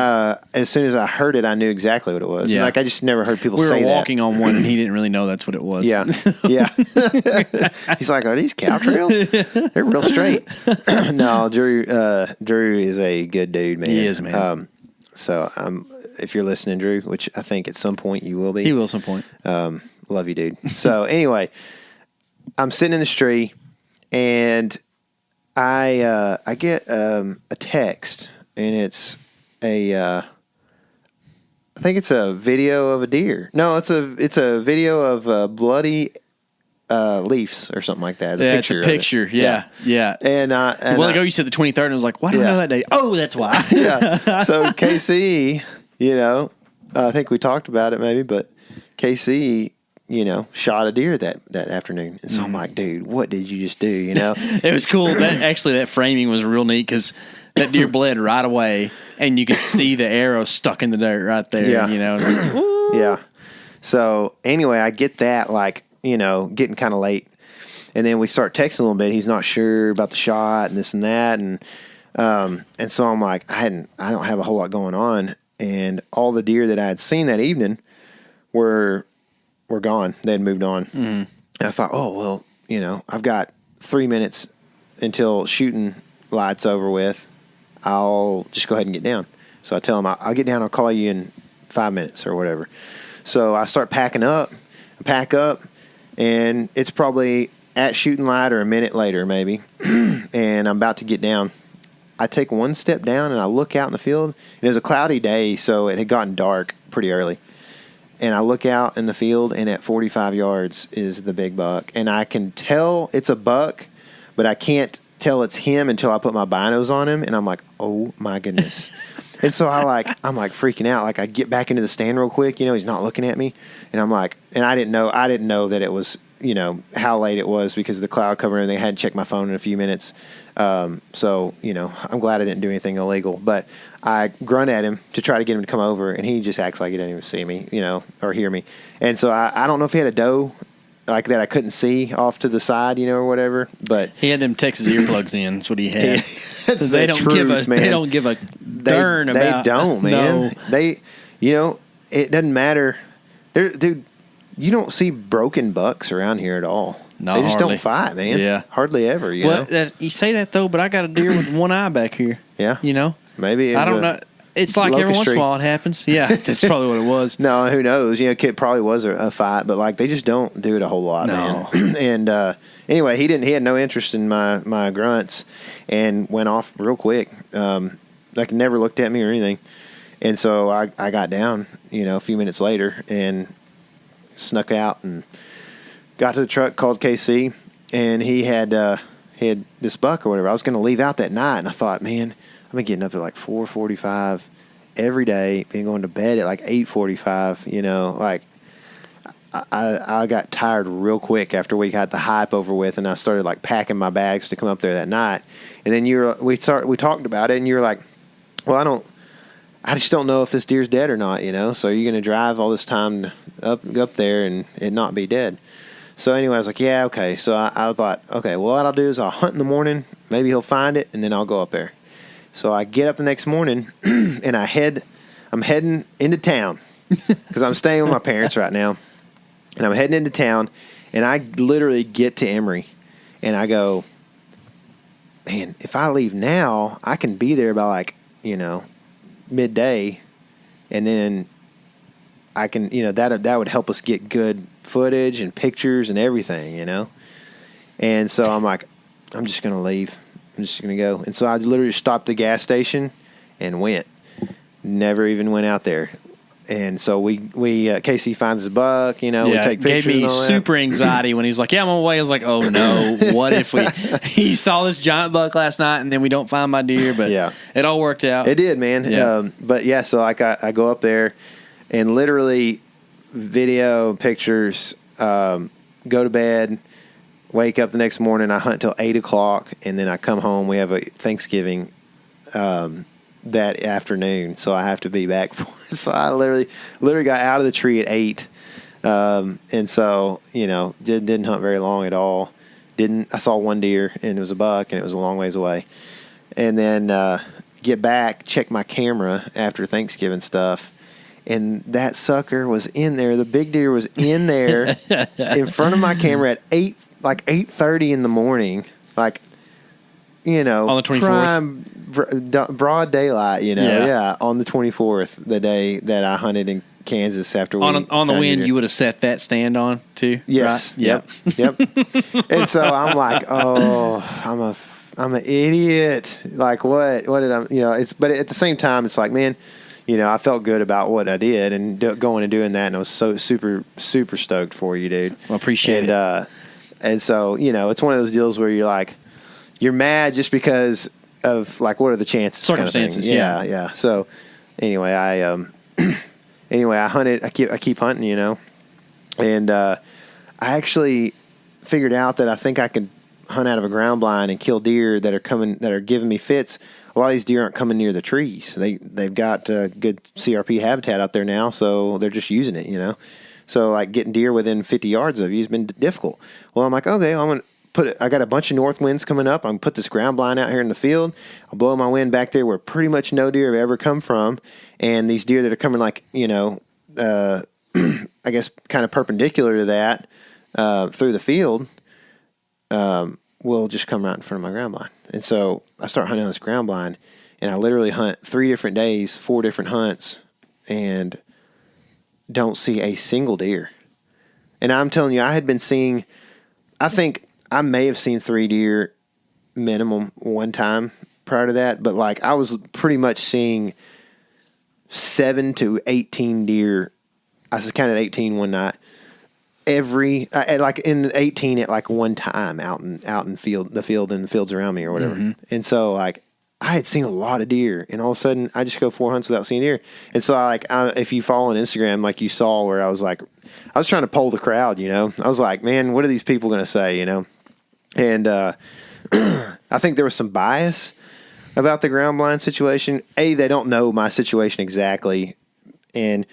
As soon as I heard it, I knew exactly what it was. Yeah. Like, I just never heard people we say were that. walking on one, and he didn't really know that's what it was. Yeah. Yeah. He's like, are these cow trails? They're real straight. No, Drew is a good dude, man. He is, man. So if you're listening, Drew, which I think at some point you will be. He will at some point. Love you, dude. So anyway, I'm sitting in this tree, and I get a text, and it's I think it's a video of a deer. No, it's a video of bloody leaves or something like that. It's a picture. Yeah. And a while ago you said the 23rd, and I was like, why do I know that day? Oh, that's why. Yeah. So KC, I think we talked about it maybe, but KC, shot a deer that afternoon. And so I'm like, dude, what did you just do? It was cool. That framing was real neat because that deer bled right away, and you could see the arrow stuck in the dirt right there. Yeah. Yeah. So anyway, I get that getting kind of late, and then we start texting a little bit. He's not sure about the shot and this and that, and so I'm like, I don't have a whole lot going on, and all the deer that I had seen that evening were gone. They had moved on. Mm-hmm. And I thought, oh well, I've got 3 minutes until shooting light's over with. I'll just go ahead and get down. So I tell him, I'll get down. I'll call you in 5 minutes or whatever. So I start pack up, and it's probably at shooting light or a minute later maybe, and I'm about to get down. I take one step down, and I look out in the field, and it was a cloudy day, so it had gotten dark pretty early. And I look out in the field, and at 45 yards is the big buck. And I can tell it's a buck, but I can't tell it's him until I put my binos on him, and I'm like, oh my goodness. And so I'm like freaking out. Like, I get back into the stand real quick, he's not looking at me. And I'm like, and I didn't know that it was, how late it was because of the cloud cover, and they hadn't checked my phone in a few minutes. So, I'm glad I didn't do anything illegal, but I grunt at him to try to get him to come over, and he just acts like he didn't even see me, or hear me. And so I don't know if he had a doe like that I couldn't see off to the side, or whatever, but he had them Texas earplugs in. That's what he had. They don't give a darn about. They don't, man. No. They, it doesn't matter. Dude, you don't see broken bucks around here at all. No, they just hardly. don't fight, man. Yeah, hardly ever. You know? You say that though, but I got a deer with one eye back here. Yeah, maybe I don't know. It's like every once in a while it happens. Yeah, that's probably what it was. No, who knows? It probably was a fight, but they just don't do it a whole lot, man. And anyway, he had no interest in my grunts and went off real quick. Never looked at me or anything. And so I got down, a few minutes later and snuck out and got to the truck, called KC, and he had this buck or whatever. I was going to leave out that night, and I thought, man, I've been getting up at 4:45 every day, been going to bed at 8:45. I got tired real quick after we got the hype over with, and I started packing my bags to come up there that night. And then we talked about it, and you were like, well, I just don't know if this deer's dead or not, So are you going to drive all this time up there and it not be dead? So anyway, I was like, yeah, okay. So I thought, okay, well, what I'll do is I'll hunt in the morning. Maybe he'll find it, and then I'll go up there. So I get up the next morning, and I'm heading into town because I'm staying with my parents right now. And I'm heading into town, and I literally get to Emory, and I go, man, if I leave now, I can be there by midday, and then I can, that would help us get good footage and pictures and everything, And so I'm like, I'm just going to leave. I'm just going to go. And so I literally stopped at the gas station and went. Never even went out there. And so we KC finds his buck, we take pictures. Gave me and all that. super anxiety when he's like, yeah, I'm on my way. I was like, oh no, what if he saw this giant buck last night and then we don't find my deer? But it all worked out. It did, man. Yeah. But yeah, so I go up there and literally video, pictures, go to bed, wake up the next morning. I hunt till 8 o'clock, and then I come home. We have a Thanksgiving that afternoon, so I have to be back. So I literally got out of the tree at 8, and so didn't hunt very long at all. I saw one deer, and it was a buck, and it was a long ways away. And then get back, check my camera after Thanksgiving stuff, and that sucker was in there. The big deer was in there in front of my camera at 8:30 in the morning, like, you know, on the 24th, prime broad daylight, you know, yeah, on the 24th, the day that I hunted in Kansas after we on the wind. You would have set that stand on too. Yes. Right? Yep. And so I'm like, oh, I'm an idiot. Like, what did I, you know, but at the same time, it's like, man, you know, I felt good about what I did and going and doing that. And I was so super, super stoked for you, dude. Well, appreciate it. And so, you know, it's one of those deals where you're like, you're mad just because of like, what are the chances? Circumstances. Kind of yeah. So anyway, I hunted, I keep hunting, you know, and I actually figured out that I think I could hunt out of a ground blind and kill deer that are giving me fits. A lot of these deer aren't coming near the trees. They've got good CRP habitat out there now, so they're just using it, you know. So like getting deer within 50 yards of you has been difficult. Well, I'm like, okay, I'm gonna I got a bunch of north winds coming up. I'm gonna put this ground blind out here in the field. I'll blow my wind back there where pretty much no deer have ever come from, and these deer that are coming like, you know, I guess kind of perpendicular to that through the field. Will just come right in front of my ground blind. And so I start hunting on this ground blind, and I literally hunt 3 different days, 4 different hunts, and don't see a single deer. And I'm telling you, I had been seeing, I think I may have seen 3 deer minimum one time prior to that, but like I was pretty much seeing 7 to 18 deer. I counted 18 one night. Like in 18 at like one time out in the field and the fields around me or whatever. Mm-hmm. And so like I had seen a lot of deer, and all of a sudden I just go 4 hunts without seeing deer. And so if you follow on Instagram, like you saw where I was trying to poll the crowd, you know, I was like, man, what are these people going to say, you know? And I think there was some bias about the ground blind situation. They don't know my situation exactly. And,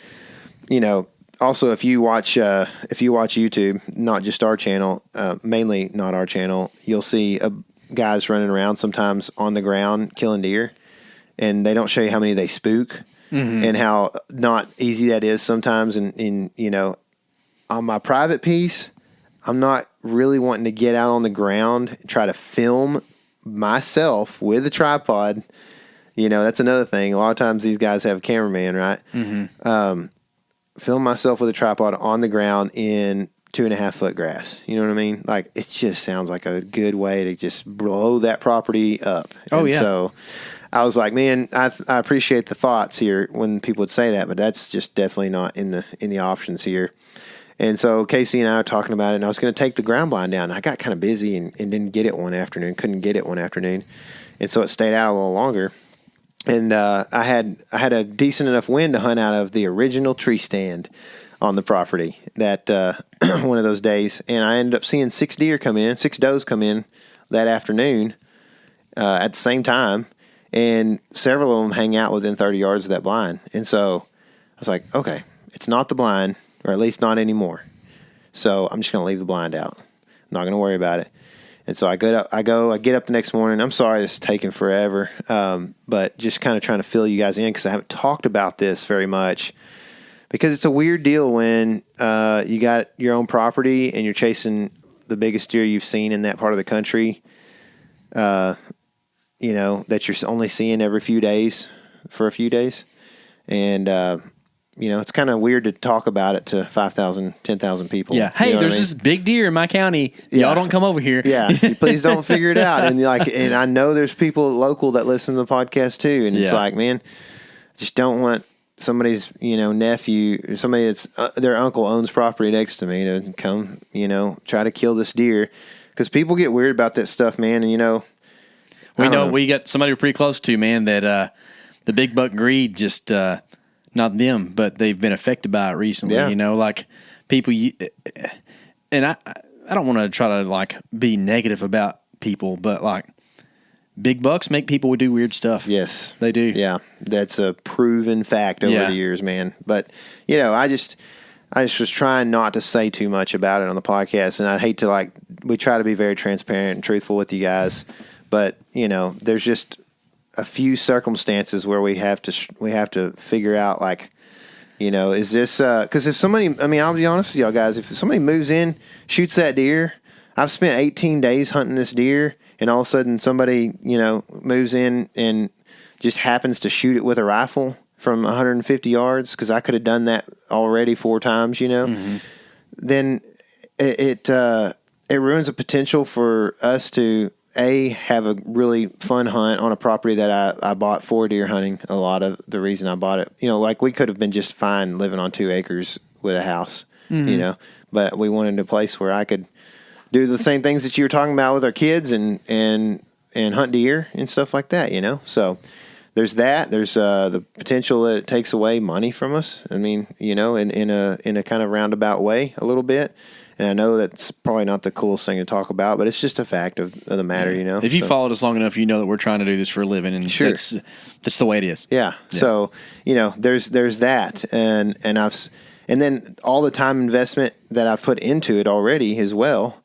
you know, also, if you watch YouTube, not just our channel, mainly not our channel, you'll see guys running around sometimes on the ground killing deer, and they don't show you how many they spook and how not easy that is sometimes. And you know, on my private piece, I'm not really wanting to get out on the ground and try to film myself with a tripod. You know, that's another thing. A lot of times these guys have a cameraman, right? Mm-hmm. Film myself with a tripod on the ground in 2.5 foot grass. You know what I mean? Like, it just sounds like a good way to just blow that property up. Oh, yeah. So I was like, man, I appreciate the thoughts here when people would say that, but that's just definitely not in the options here. And so K.C. and I were talking about it, and I was going to take the ground blind down. I got kind of busy and didn't get it one afternoon, couldn't get it one afternoon. And so it stayed out a little longer. And I had a decent enough wind to hunt out of the original tree stand on the property that one of those days. And I ended up seeing 6 does come in that afternoon at the same time. And several of them hang out within 30 yards of that blind. And so I was like, okay, it's not the blind, or at least not anymore. So I'm just going to leave the blind out. I'm not going to worry about it. And so I get up the next morning. I'm sorry this is taking forever, but just kind of trying to fill you guys in because I haven't talked about this very much, because it's a weird deal when you got your own property and you're chasing the biggest deer you've seen in that part of the country, you know, that you're only seeing every few days for a few days. And, you know, it's kind of weird to talk about it to 5,000, 10,000 people. Yeah. Hey, you know there's this big deer in my county. Y'all don't come over here. Yeah. Please don't figure it out. And and I know there's people local that listen to the podcast too. And it's like, man, just don't want somebody's, you know, nephew, somebody that's their uncle owns property next to me to come, you know, try to kill this deer. Because people get weird about that stuff, man. And, you know, we got somebody we're pretty close to, man, that the big buck greed just, not them, but they've been affected by it recently. Yeah. You know, like people, and I don't want to try to like be negative about people, but like big bucks make people do weird stuff. Yes, they do. Yeah, that's a proven fact over the years, man. But you know, I just was trying not to say too much about it on the podcast, and I hate to we try to be very transparent and truthful with you guys, but there's just a few circumstances where we have to figure out is this because if somebody, I'll be honest with y'all guys, if somebody moves in, shoots that deer, I've spent 18 days hunting this deer, and all of a sudden somebody moves in and just happens to shoot it with a rifle from 150 yards, because I could have done that already 4 times, then it ruins the potential for us to have a really fun hunt on a property that I bought for deer hunting. A lot of the reason I bought it, we could have been just fine living on 2 acres with a house, but we wanted a place where I could do the same things that you were talking about with our kids and hunt deer and stuff like that, so. There's that. There's the potential that it takes away money from us. In a kind of roundabout way a little bit. And I know that's probably not the coolest thing to talk about, but it's just a fact of the matter, If you followed us long enough, you know that we're trying to do this for a living, and sure. that's the way it is. Yeah. So there's that, and then all the time investment that I've put into it already as well.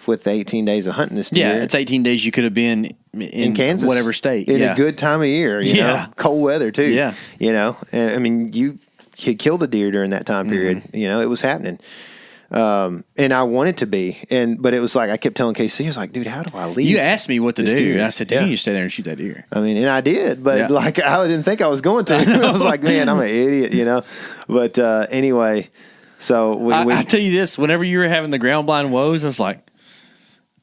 With the 18 days of hunting this deer. Yeah, it's 18 days you could have been in Kansas, whatever state. In a good time of year, cold weather too. Yeah. And, you killed a deer during that time period. It was happening. And I wanted to be. But it was I kept telling KC, I was like, dude, how do I leave? You asked me what to do. Deer? And I said, you need to stay there and shoot that deer. And I did. But I didn't think I was going to. I was like, man, I'm an idiot, But anyway, so I tell you this, whenever you were having the ground blind woes, I was like,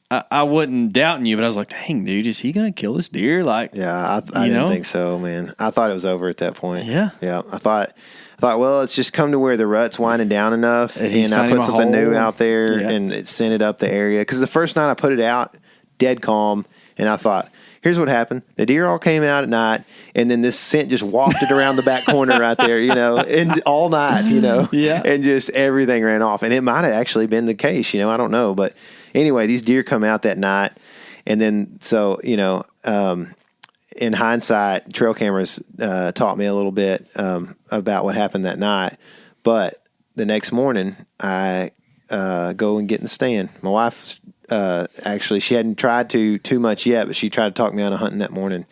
I wasn't doubting you, but I was like, dang, dude, is he going to kill this dear? Like, yeah, I didn't think so, man. I thought it was over at that point. Yeah. Yeah. I thought, well, it's just come to where the rut's winding down enough, and I put something new out there, and it scented up the area. Because the first night I put it out, dead calm, and I thought, here's what happened. The deer all came out at night, and then this scent just wafted around the back corner right there, and all night, Yeah. and just everything ran off. And it might have actually been the case, I don't know. But anyway, these deer come out that night, and then so, in hindsight, trail cameras taught me a little bit about what happened that night. But the next morning, I go and get in the stand. My wife, actually, she hadn't tried too much yet, but she tried to talk me out of hunting that morning.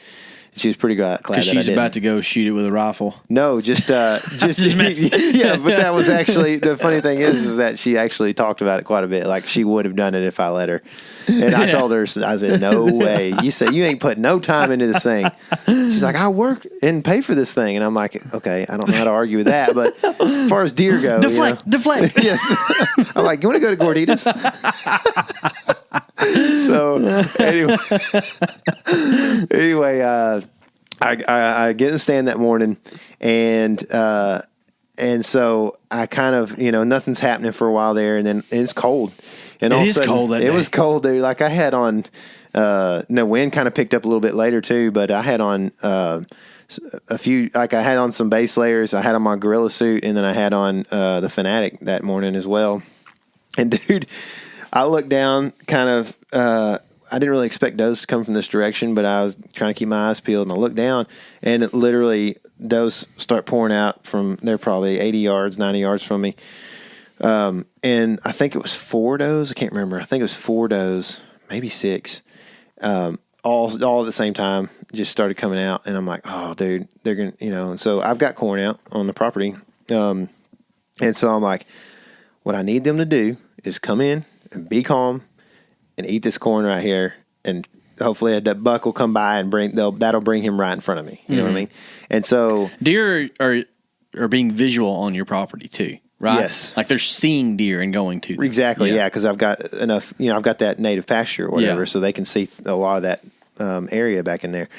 She was pretty glad that I didn't. Because she's about to go shoot it with a rifle. No, just messing. Yeah, but that was actually, the funny thing is that she actually talked about it quite a bit. Like, she would have done it if I let her. And I told her, I said, no way. You said you ain't put no time into this thing. She's like, I work and pay for this thing. And I'm like, okay, I don't know how to argue with that. But as far as deer go, deflect. Yes. I'm like, you want to go to Gorditas? So anyway, I get in the stand that morning, and so I kind of, nothing's happening for a while there, and then it's cold. And all of a sudden, cold that day. It was cold, dude. Like, I had on, the wind kind of picked up a little bit later too, but I had on a few, I had on some base layers. I had on my gorilla suit, and then I had on the Fanatic that morning as well. And dude, I looked down, kind of, I didn't really expect does to come from this direction, but I was trying to keep my eyes peeled, and I looked down, and it literally, does start pouring out from, they're probably 80 yards, 90 yards from me. And I think it was 4 does. I can't remember. I think it was 4 does, maybe 6. All at the same time, just started coming out, and I'm like, oh, dude, they're going to, and so I've got corn out on the property. And so I'm like, what I need them to do is come in and be calm and eat this corn right here, and hopefully that buck will come by and that'll bring him right in front of me. You know what I mean? And so deer are being visual on your property too, right? Yes. Like they're seeing deer and going to them. Exactly. Yeah. Because I've got enough, I've got that native pasture or whatever, so they can see a lot of that area back in there.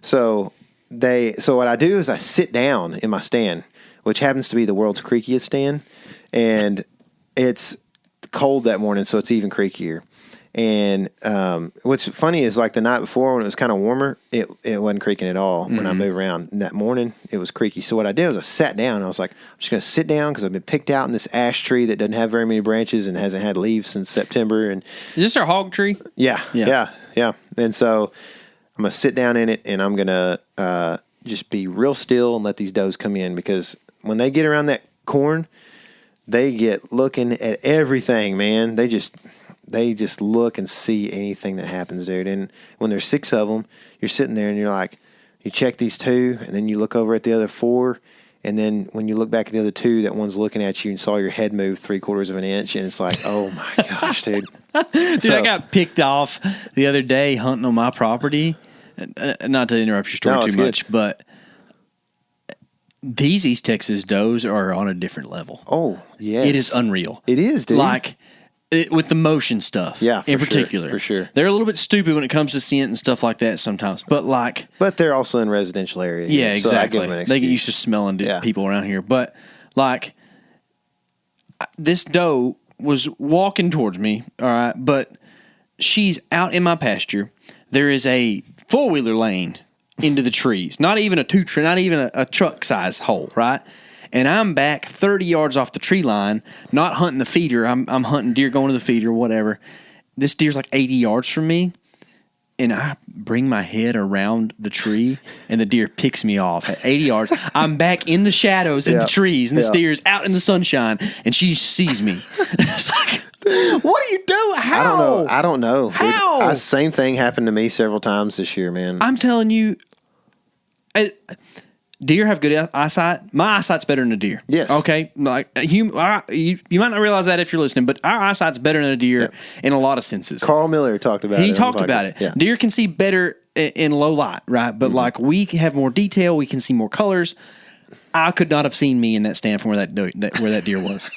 So what I do is I sit down in my stand, which happens to be the world's creakiest stand, and it's cold that morning, so it's even creakier. And what's funny is, like, the night before when it was kind of warmer, it wasn't creaking at all when I moved around. And that morning, it was creaky. So what I did was I sat down. And I was like, I'm just going to sit down because I've been picked out in this ash tree that doesn't have very many branches and hasn't had leaves since September. And is this our hog tree? Yeah. And so I'm going to sit down in it, and I'm going to just be real still and let these does come in, because when they get around that corn, they get looking at everything, man. They just look and see anything that happens, dude. And when there's 6 of them, you're sitting there and you're like, you check these 2, and then you look over at the other 4, and then when you look back at the other 2, that one's looking at you and saw your head move 3/4 of an inch, and it's like, oh my gosh, dude. Dude, I got picked off the other day hunting on my property. Not to interrupt your story too much, but these East Texas does are on a different level. Oh, yes. It is unreal. It is, dude. Like, with the motion stuff. Yeah, in particular. For sure. They're a little bit stupid when it comes to scent and stuff like that sometimes. But they're also in residential areas. Yeah, exactly. So they get used to smelling people around here. But, like, this doe was walking towards me, all right, but she's out in my pasture. There is a four-wheeler lane into the trees. Not even not even a truck size hole, right? And I'm back 30 yards off the tree line, not hunting the feeder. I'm hunting deer going to the feeder, whatever. This deer's like 80 yards from me, and I bring my head around the tree, and the deer picks me off at 80 yards. I'm back in the shadows in the trees, and this deer's out in the sunshine, and she sees me. It's like, what are you doing? How? I don't know. How? Same thing happened to me several times this year, man. I'm telling you, deer have good eyesight. My eyesight's better than a deer. Yes. Okay. Like you might not realize that if you're listening, but our eyesight's better than a deer in a lot of senses. Carl Miller talked about it. He talked about it. Yeah. Deer can see better in low light, right? But like we have more detail. We can see more colors. I could not have seen me in that stand from where that deer was.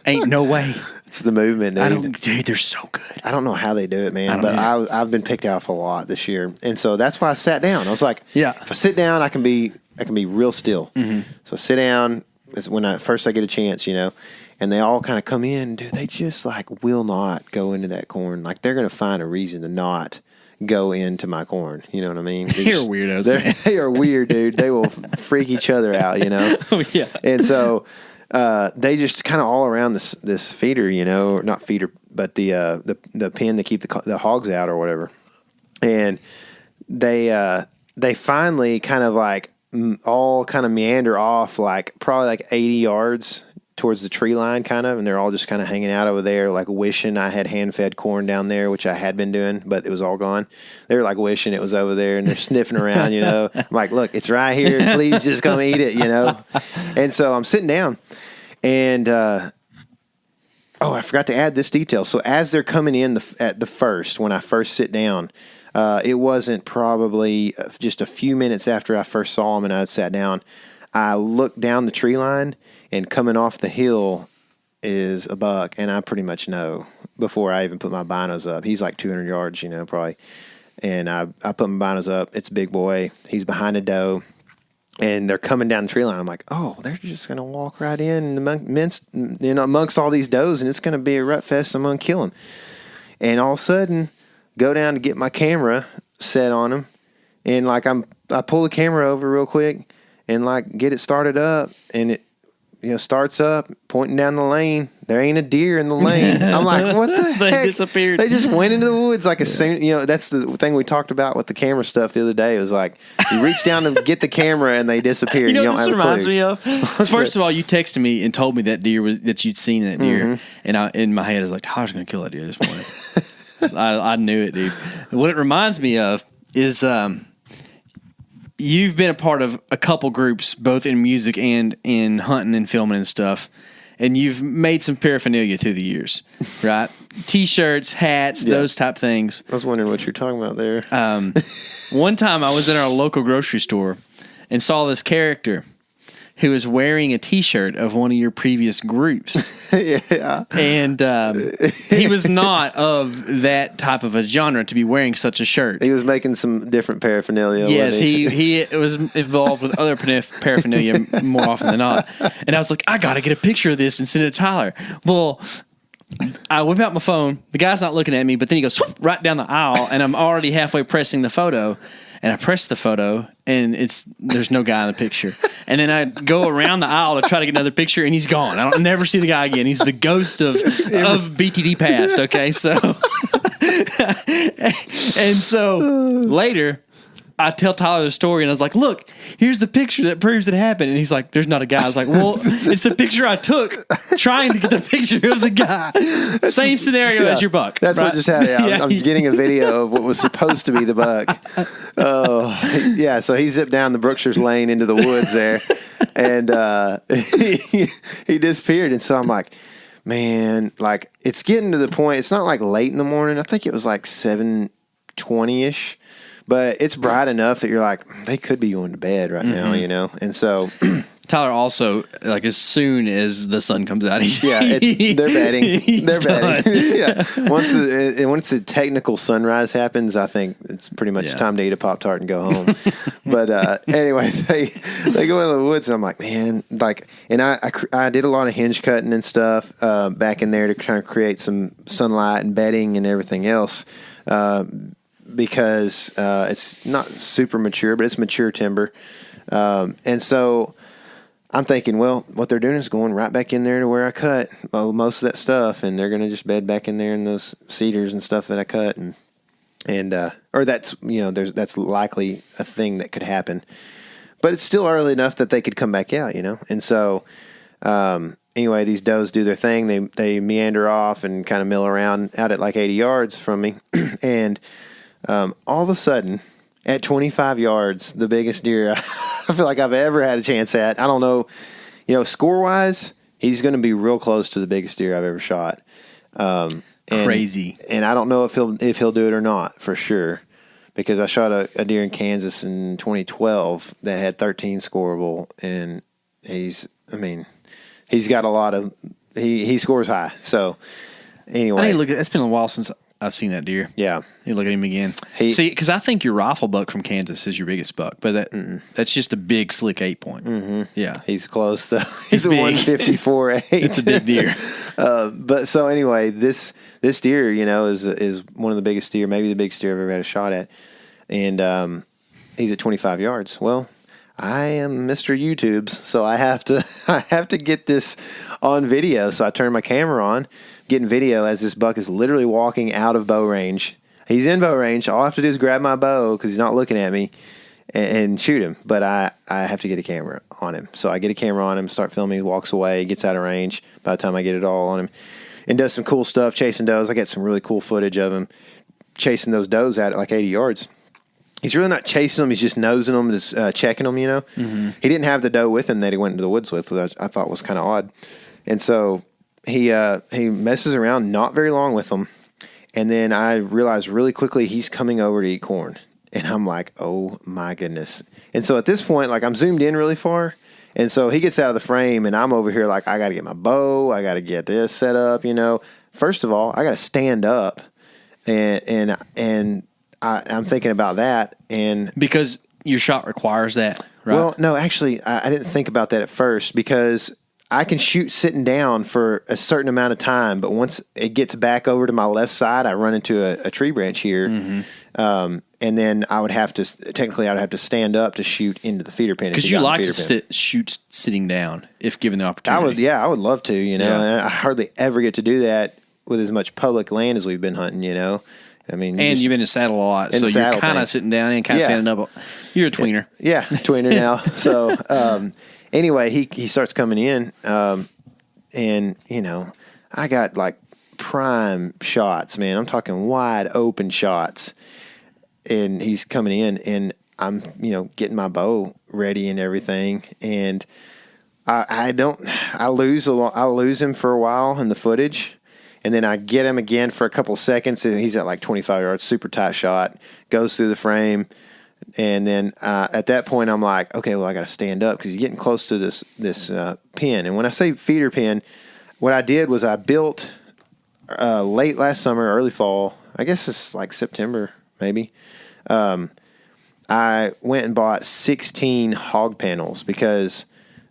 Ain't no way. It's the movement, dude. Dude, they're so good. I don't know how they do it, man. But I've been picked off a lot this year, and so that's why I sat down. I was like, if I sit down, I can be real still. Mm-hmm. So sit down is when I get a chance, and they all kind of come in, dude. They just like will not go into that corn. Like they're gonna find a reason to not go into my corn. You know what I mean? They're weirdos. Man. They are weird, dude. They will freak each other out, Oh, yeah. And so they just kind of all around this feeder, not feeder, but the pen to keep the hogs out or whatever. And they finally kind of like all kind of meander off, like probably like 80 yards towards the tree line kind of, and they're all just kind of hanging out over there, like wishing I had hand-fed corn down there, which I had been doing, but it was all gone. They were like wishing it was over there, and they're sniffing around, I'm like, look, it's right here. Please just come eat it, And so I'm sitting down, and I forgot to add this detail. So as they're coming in when I first sit down, it wasn't probably just a few minutes after I first saw them and I had sat down, I looked down the tree line, and coming off the hill is a buck, and I pretty much know before I even put my binos up. He's like 200 yards, probably. And I put my binos up. It's a big boy. He's behind a doe, and they're coming down the tree line. I'm like, oh, they're just going to walk right in amongst all these does, and it's going to be a rut fest. I'm going to kill them. And all of a sudden, go down to get my camera set on them, and like I pull the camera over real quick and like get it started up, and it starts up, pointing down the lane. There ain't a deer in the lane. I'm like, what the heck? They disappeared. They just went into the woods like that's the thing we talked about with the camera stuff the other day. It was like, you reach down to get the camera and they disappeared. You know what this reminds me of? First of all, you texted me and told me that you'd seen that deer. And in my head, I was like, Tyler's going to kill that deer this morning. I knew it, dude. What it reminds me of is you've been a part of a couple groups, both in music and in hunting and filming and stuff, and you've made some paraphernalia through the years, right? T-shirts, hats, those type things. I was wondering what you're talking about there. One time I was in our local grocery store and saw this character who was wearing a T-shirt of one of your previous groups. Yeah. And he was not of that type of a genre to be wearing such a shirt. He was making some different paraphernalia. Yes, he was involved with other paraphernalia more often than not. And I was like, I got to get a picture of this and send it to Tyler. Well, I whip out my phone. The guy's not looking at me, but then he goes swoop, right down the aisle, and I'm already halfway pressing the photo. And I press the photo, and there's no guy in the picture. And then I go around the aisle to try to get another picture, and he's gone. I don't never see the guy again. He's the ghost of BTD past. Okay, so and so later, I tell Tyler the story, and I was like, look, here's the picture that proves it happened. And he's like, there's not a guy. I was like, well, it's the picture I took trying to get the picture of the guy. Same scenario as your buck. That's right? what just happened. I'm getting a video of what was supposed to be the buck. Oh, yeah. So he zipped down the Brookshire's lane into the woods there, and he disappeared. And so I'm like, man, like it's getting to the point. It's not like late in the morning. I think it was like 7:20ish. But it's bright enough that you're like, they could be going to bed right now, you know? And so Tyler also, like, as soon as the sun comes out, they're betting. They're betting. Yeah. Once the technical sunrise happens, I think it's pretty much time to eat a Pop-Tart and go home. But anyway, they go in the woods, and I'm like, man, like, and I did a lot of hinge cutting and stuff back in there to try to create some sunlight and bedding and everything else. Because it's not super mature, but it's mature timber. And so I'm thinking, well, what they're doing is going right back in there to where I cut most of that stuff, and they're going to just bed back in there in those cedars and stuff that I cut, and or that's that's likely a thing that could happen. But it's still early enough that they could come back out, you know. And so anyway, these does do their thing. They meander off and kind of mill around out at like 80 yards from me, and all of a sudden, at 25 yards, the biggest deer I feel like I've ever had a chance at. I don't know, score-wise, he's going to be real close to the biggest deer I've ever shot. Crazy. And I don't know if he'll do it or not for sure, because I shot a deer in Kansas in 2012 that had 13 scoreable, and he's got a lot of he scores high. So anyway, I need to look at. It's been a while since I've seen that deer. Yeah. You look at him again. See, because I think your rifle buck from Kansas is your biggest buck, but that's just a big, slick 8-point. Mm-hmm. Yeah. He's close, though. He's a 154.8. It's a big deer. But so anyway, this deer, is one of the biggest deer, maybe the biggest deer I've ever had a shot at. And he's at 25 yards. Well, I am Mr. YouTube's, so I have to get this on video. So I turn my camera on, getting video as this buck is literally walking out of bow range. He's in bow range. All I have to do is grab my bow because he's not looking at me and shoot him. But I have to get a camera on him. So I get a camera on him, start filming. He walks away, gets out of range by the time I get it all on him, and does some cool stuff chasing does. I get some really cool footage of him chasing those does out at like 80 yards. He's really not chasing them. He's just nosing them, just checking them, Mm-hmm. He didn't have the doe with him that he went into the woods with, which I thought was kind of odd. And so he messes around not very long with them. And then I realized really quickly he's coming over to eat corn. And I'm like, oh, my goodness. And so at this point, like, I'm zoomed in really far. And so he gets out of the frame, and I'm over here like, I got to get my bow. I got to get this set up, First of all, I got to stand up. And I'm thinking about that, and because your shot requires that, right? Well, no, actually, I didn't think about that at first, because I can shoot sitting down for a certain amount of time, but once it gets back over to my left side, I run into a tree branch here, and then I would have to stand up to shoot into the feeder pen. Because you like to shoot sitting down if given the opportunity. I would love to, And I hardly ever get to do that with as much public land as we've been hunting, I mean, and you've been in saddle a lot, so you're kind of sitting down and kind of standing up. You're a tweener. Yeah, tweener now. So anyway, he starts coming in, and I got like prime shots, man. I'm talking wide open shots, and he's coming in, and I'm getting my bow ready and everything, and I lose him for a while in the footage. And then I get him again for a couple of seconds, and he's at like 25 yards, super tight shot, goes through the frame. And then at that point, I'm like, okay, well, I got to stand up because he's getting close to this pen. And when I say feeder pen, what I did was I built late last summer, early fall, I guess it's like September maybe, I went and bought 16 hog panels because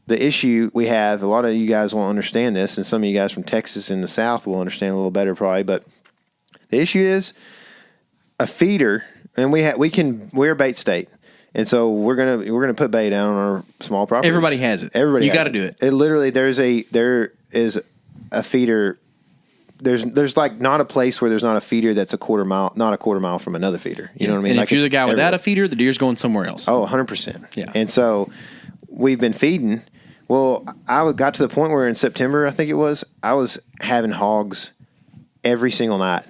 the issue we have, a lot of you guys won't understand this, and some of you guys from Texas in the South will understand a little better probably, but the issue is a feeder, and we're a bait state, and so we're gonna put bait down on our small properties. Everybody has it. Everybody, you got to do it. It literally there is a feeder there's like not a place where there's not a feeder that's not a quarter mile from another feeder. You know what I mean? And like if you're the guy without everywhere. a feeder, the deer's going somewhere else. Oh, 100%. Yeah. And so we've been feeding. Well, I got to the point where in September, I think it was, I was having hogs every single night.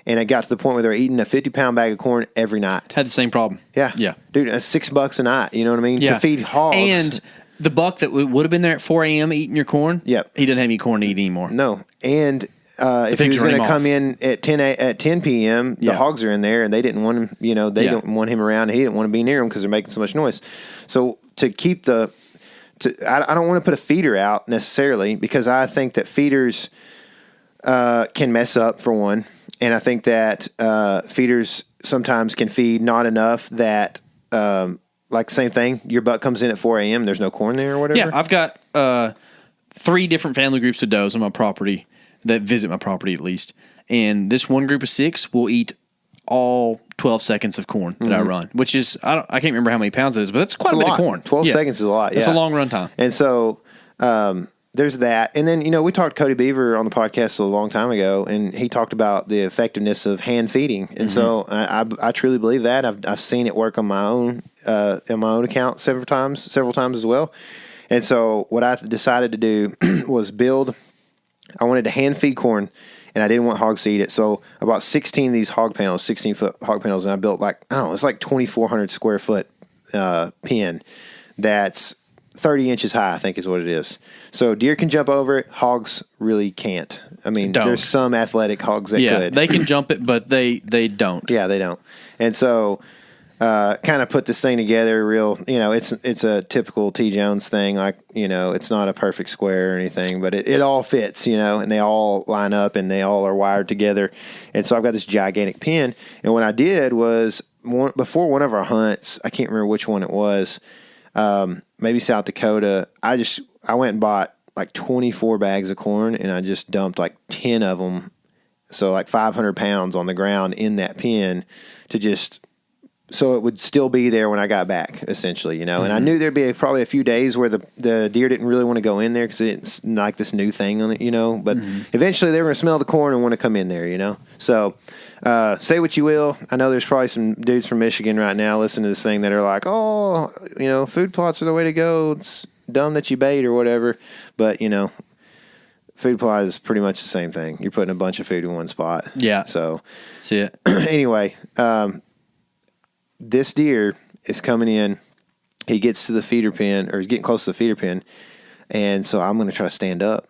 And it got to the point where they were eating a 50-pound bag of corn every night. Had the same problem. Yeah. Yeah. Dude, it's $6 a night. You know what I mean? Yeah. To feed hogs. And the buck that would have been there at 4 a.m. eating your corn, Yep. he doesn't have any corn to eat anymore. No. And if he was pigs going run to him come off. in at 10 p.m., the Yeah. hogs are in there, and they didn't want him, they Yeah. don't want him around. And he didn't want to be near them because they're making so much noise. So to keep I don't want to put a feeder out necessarily because I think that feeders can mess up, for one. And I think that feeders sometimes can feed not enough that, like same thing, your buck comes in at 4 a.m., there's no corn there or whatever. Yeah, I've got 3 different family groups of does on my property that visit my property at least. And this one group of 6 will eat all 12 seconds of corn that I run, which is, I can't remember how many pounds it is, but that's quite It's a bit lot. of corn. 12 seconds is a lot. That's yeah. a long run time. And so there's that. And then, we talked to Cody Beaver on the podcast a long time ago, and he talked about the effectiveness of hand feeding. And so I truly believe that. I've seen it work on my own account several times as well. And so what I decided to do was I wanted to hand feed corn, and I didn't want hogs to eat it. So I bought 16 of these hog panels, 16-foot hog panels, and I built it's like 2,400 square foot pen that's 30 inches high, I think is what it is. So deer can jump over it. Hogs really can't. I mean, there's some athletic hogs that could. Yeah, they can jump it, but they don't. Yeah, they don't. And so kind of put this thing together real, it's a typical T. Jones thing. Like, it's not a perfect square or anything, but it all fits, and they all line up and they all are wired together. And so I've got this gigantic pen. And what I did was before one of our hunts, I can't remember which one it was, maybe South Dakota, I went and bought like 24 bags of corn, and I just dumped like 10 of them. So like 500 pounds on the ground in that pen so it would still be there when I got back, essentially, And I knew there'd be probably a few days where the deer didn't really want to go in there because it's like this new thing on it, But eventually they were going to smell the corn and want to come in there, So say what you will. I know there's probably some dudes from Michigan right now listening to this thing that are like, oh, food plots are the way to go. It's dumb that you bait or whatever. But, food plot is pretty much the same thing. You're putting a bunch of food in one spot. Yeah. So see it. Anyway, this deer is coming in. He gets to the feeder pen, or he's getting close to the feeder pen, and so I'm going to try to stand up.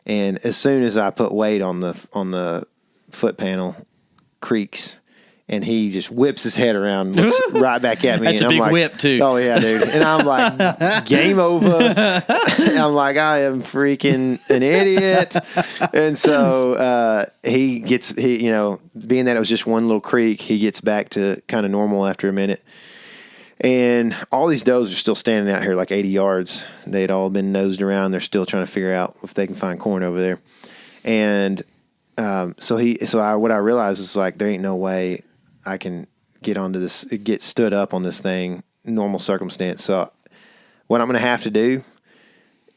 And as soon as I put weight on the foot panel, creaks, and he just whips his head around and looks right back at me. That's and a I'm big like, whip, too. Oh, yeah, dude. And I'm like, game over. I'm like, I am freaking an idiot. And so he, being that it was just one little creek, he gets back to kind of normal after a minute. And all these does are still standing out here like 80 yards. They'd all been nosed around. They're still trying to figure out if they can find corn over there. And what I realized is like, there ain't no way I can get stood up on this thing, normal circumstance. So what I'm going to have to do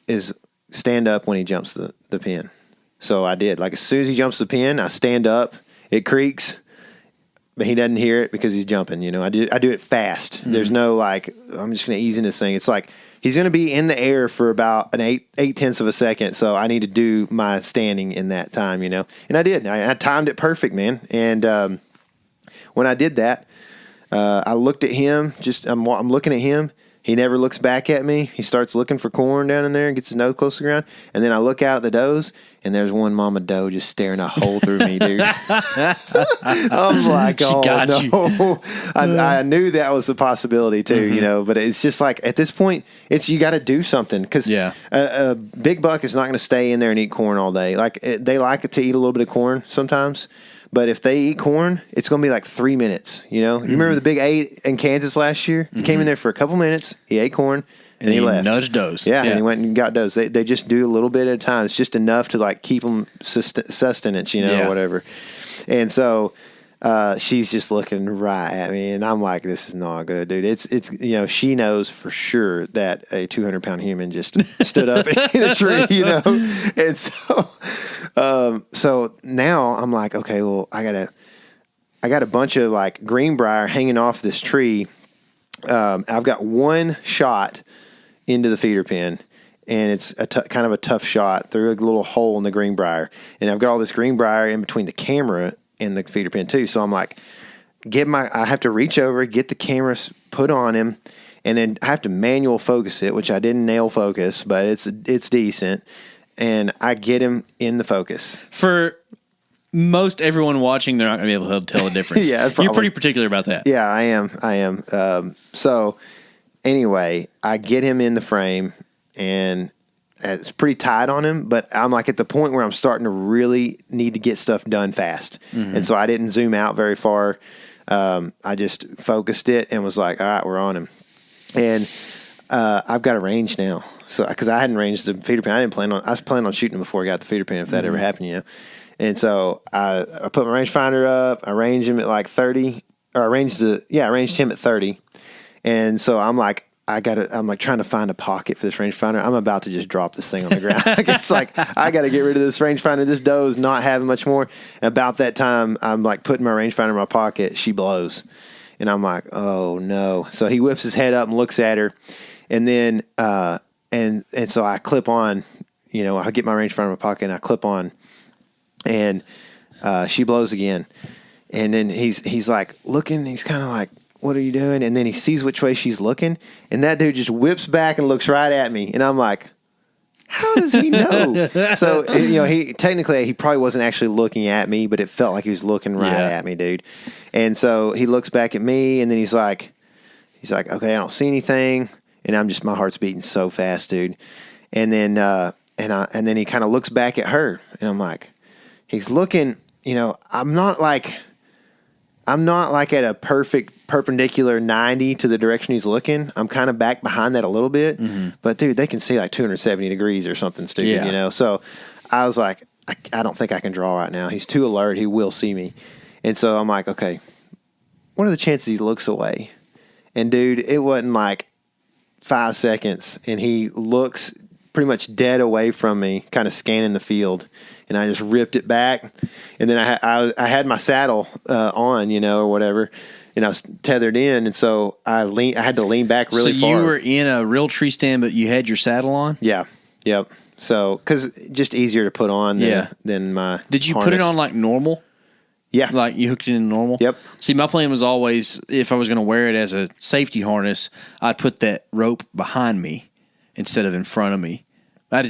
is stand up when he jumps the pen. So I did. Like as soon as he jumps the pen, I stand up. It creaks, but he doesn't hear it because he's jumping. I do it fast. Mm-hmm. There's no like, I'm just going to ease in this thing. It's like he's going to be in the air for about an 8/10 of a second. So I need to do my standing in that time, And I did. I timed it perfect, man. And when I did that, I looked at him. I'm looking at him. He never looks back at me. He starts looking for corn down in there and gets his nose close to the ground. And then I look out at the does, and there's one mama doe just staring a hole through me, dude. I'm like, She got no. you. I knew that was a possibility too, But it's just like at this point, you got to do something because a big buck is not going to stay in there and eat corn all day. Like they like to eat a little bit of corn sometimes. But if they eat corn, it's going to be like 3 minutes, You remember the big 8 in Kansas last year? He came in there for a couple minutes. He ate corn, and he left. Nudged does. Yeah, and he went and got does. They just do a little bit at a time. It's just enough to like keep them sustenance, or whatever. And so she's just looking right at me, and I'm like, this is not good, dude. It's she knows for sure that a 200-pound human just stood up in a tree, and so now I'm like, okay, well, I got a bunch of like greenbrier hanging off this tree. I've got one shot into the feeder pen, and it's kind of a tough shot through a little hole in the greenbrier, and I've got all this greenbrier in between the camera and the feeder pen too. So I'm like, I have to reach over, get the camera put on him, and then I have to manual focus it, which I didn't nail focus, but it's decent, and I get him in the focus. For most everyone watching, they're not going to be able to tell the difference. Yeah, you're pretty particular about that. Yeah, I am. So anyway, I get him in the frame, and it's pretty tight on him, but I'm like at the point where I'm starting to really need to get stuff done fast. Mm-hmm. And so I didn't zoom out very far. I just focused it and was like, all right, we're on him. And I've got a range now. So, because I hadn't ranged the feeder pen. I was planning on shooting him before I got the feeder pen, if that ever happened, And so I put my rangefinder up. I ranged him at like 30, or I ranged him at 30. And so I'm like, I'm like trying to find a pocket for this rangefinder. I'm about to just drop this thing on the ground. It's like, I got to get rid of this rangefinder. This doe is not having much more. And about that time, I'm like putting my rangefinder in my pocket. She blows. And I'm like, oh no. So he whips his head up and looks at her. And then, and so I clip on, I get my rangefinder in my pocket and I clip on. And she blows again. And then he's like looking. He's kind of like, what are you doing? And then he sees which way she's looking, and that dude just whips back and looks right at me. And I'm like, how does he know? So, he probably wasn't actually looking at me, but it felt like he was looking right at me, dude. And so he looks back at me, and then he's like, okay, I don't see anything. And my heart's beating so fast, dude. And then, and then he kind of looks back at her, and I'm like, he's looking, I'm not like at a perfect perpendicular 90 to the direction he's looking. I'm kind of back behind that a little bit. Mm-hmm. But, dude, they can see like 270 degrees or something stupid, So I was like, I don't think I can draw right now. He's too alert. He will see me. And so I'm like, okay, what are the chances he looks away? And, dude, it wasn't like 5 seconds. And he looks pretty much dead away from me, kind of scanning the field. And I just ripped it back, and then I had my saddle on, or whatever, and I was tethered in, and so I had to lean back really far. So you were in a real tree stand, but you had your saddle on? Yeah, yep. So because just easier to put on than my. Did you harness. put it on like normal? Yeah, like you hooked it in normal. Yep. See, my plan was always if I was going to wear it as a safety harness, I'd put that rope behind me instead of in front of me. I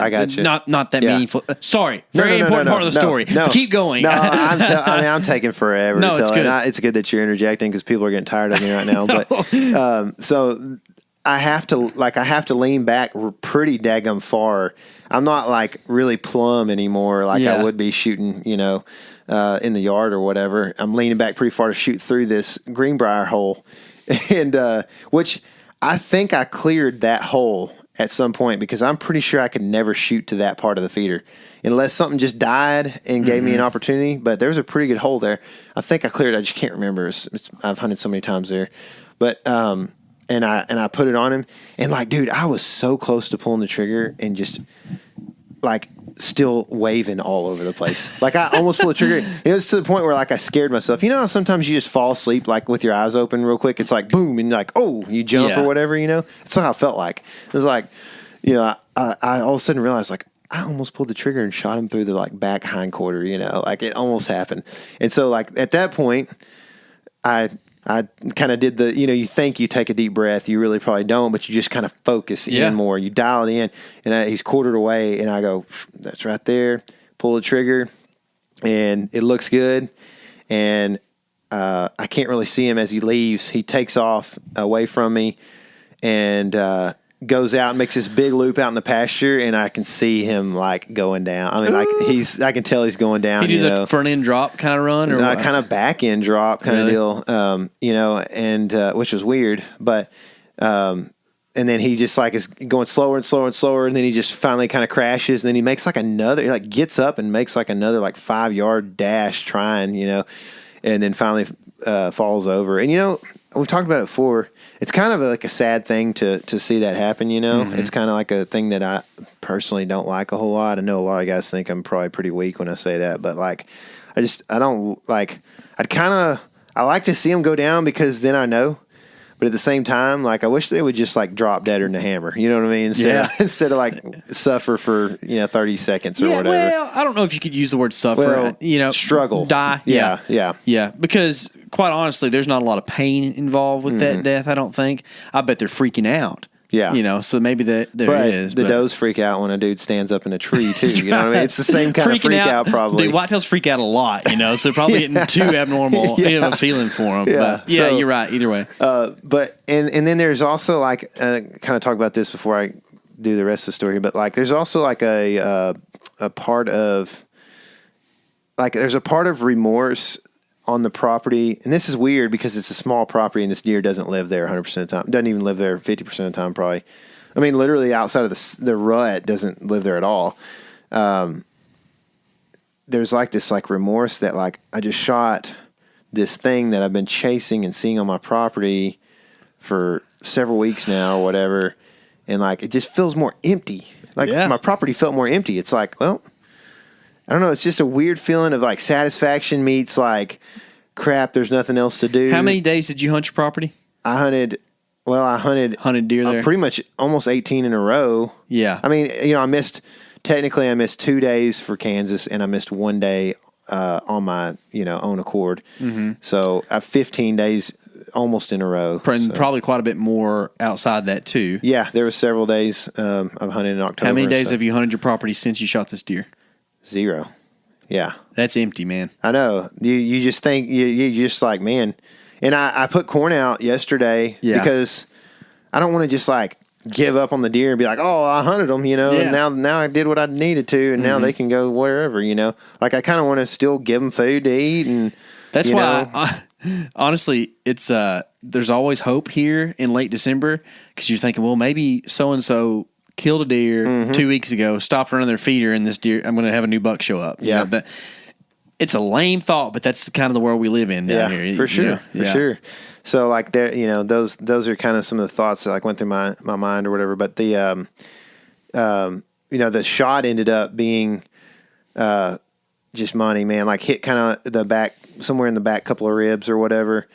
got you. Not that meaningful. Sorry, very important part of the story. No, keep going. No, I'm taking forever. No, it's good. It's good that you're interjecting because people are getting tired of me right now. But so I have to lean back pretty daggum far. I'm not like really plumb anymore like I would be shooting, in the yard or whatever. I'm leaning back pretty far to shoot through this greenbrier hole, and which I think I cleared that hole at some point because I'm pretty sure I could never shoot to that part of the feeder unless something just died and gave me an opportunity. But there's a pretty good hole there. I think I cleared it. I just can't remember. I've hunted so many times there. But and I put it on him, and like, dude, I was so close to pulling the trigger and just like still waving all over the place. Like I almost pulled the trigger. It was to the point where like I scared myself. You know how sometimes you just fall asleep like with your eyes open real quick. It's like boom, and like you jump or whatever. That's how I felt like. It was like, I all of a sudden realized like I almost pulled the trigger and shot him through the like back hindquarter. Like it almost happened. And so like at that point, I kind of did the, you think you take a deep breath. You really probably don't, but you just kind of focus in more. You dial it in, and he's quartered away, and I go, that's right there. Pull the trigger, and it looks good. And I can't really see him as he leaves. He takes off away from me and goes out and makes this big loop out in the pasture, and I can see him like going down. I mean, like I can tell he's going down. He did a front end drop kind of run, or kind of back end drop kind of deal. And which was weird, but and then he just like is going slower and slower and slower, and then he just finally kind of crashes, and then he makes like another, he like gets up and makes like another like 5 yard dash trying, and then finally falls over. And we've talked about it before. It's kind of like a sad thing to see that happen. It's kind of like a thing that I personally don't like a whole lot. I know a lot of guys think I'm probably pretty weak when I say that, but like I don't like. I like to see them go down because then I know. But at the same time, like I wish they would just like drop deader than a hammer. You know what I mean? Instead of like suffer for 30 seconds or whatever. Well, I don't know if you could use the word suffer. Struggle, die. Yeah. Because quite honestly, there's not a lot of pain involved with that death. I don't think. I bet they're freaking out. Yeah. So maybe there is. The does freak out when a dude stands up in a tree, too. You know what I mean? It's the same kind of freak out, probably. Dude, whitetails freak out a lot, so probably getting too abnormal of a feeling for them. Yeah. But you're right, either way. But then there's also, like, kind of talk about this before I do the rest of the story, but, like, there's also, like, a part of, like, there's a part of remorse on the property, and this is weird because it's a small property and this deer doesn't live there 100% of the time. Doesn't even live there 50% of the time, probably. I mean, literally outside of the rut, doesn't live there at all. There's like this like remorse that like I just shot this thing that I've been chasing and seeing on my property for several weeks now or whatever, and like it just feels more empty. Like my property felt more empty. It's like, well, I don't know. It's just a weird feeling of like satisfaction meets like crap. There's nothing else to do. How many days did you hunt your property? I hunted deer there. Pretty much almost 18 in a row. Yeah. I mean, I missed 2 days for Kansas and I missed 1 day on my, own accord. Mm-hmm. So I have 15 days almost in a row. Probably quite a bit more outside that too. Yeah. There were several days I've hunted in October. How many days have you hunted your property since you shot this deer? 0. Yeah. That's empty, man. I know. You just think, you just like, man. And I put corn out yesterday because I don't want to just like give up on the deer and be like, oh, I hunted them, and now I did what I needed to, and now they can go wherever, Like I kind of want to still give them food to eat. And that's why, honestly, it's there's always hope here in late December because you're thinking, well, maybe so-and-so killed a deer 2 weeks ago, stopped running their feeder, and this deer, I'm going to have a new buck show up. But it's a lame thought, but that's kind of the world we live in down here. For sure. So like there, those are kind of some of the thoughts that like went through my mind or whatever. But the, the shot ended up being just money, man. Like hit kind of the back, somewhere in the back couple of ribs or whatever.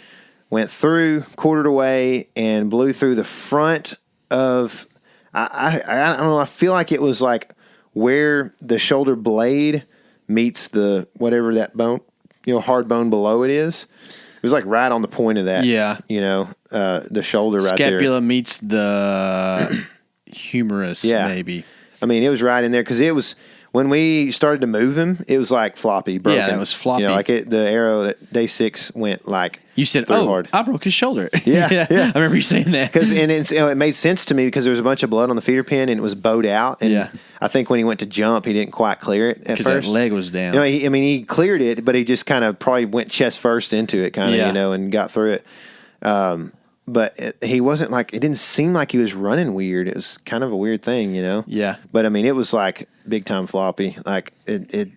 Went through, quartered away, and blew through the front of. I don't know. I feel like it was like where the shoulder blade meets the whatever that bone, hard bone below it is. It was like right on the point of that. Yeah. The shoulder right there. Scapula meets the humerus, maybe. I mean, it was right in there because it was when we started to move him. It was like floppy, broken. Yeah, it was floppy. The arrow that day 6 went like. You said, hard. I broke his shoulder. Yeah. I remember you saying that. It made sense to me because there was a bunch of blood on the feeder pin and it was bowed out. And I think when he went to jump, he didn't quite clear it at first. Because that leg was down. He cleared it, but he just kind of probably went chest first into it, and got through it. But he wasn't like, it didn't seem like he was running weird. It was kind of a weird thing, Yeah. But it was like big time floppy. Like it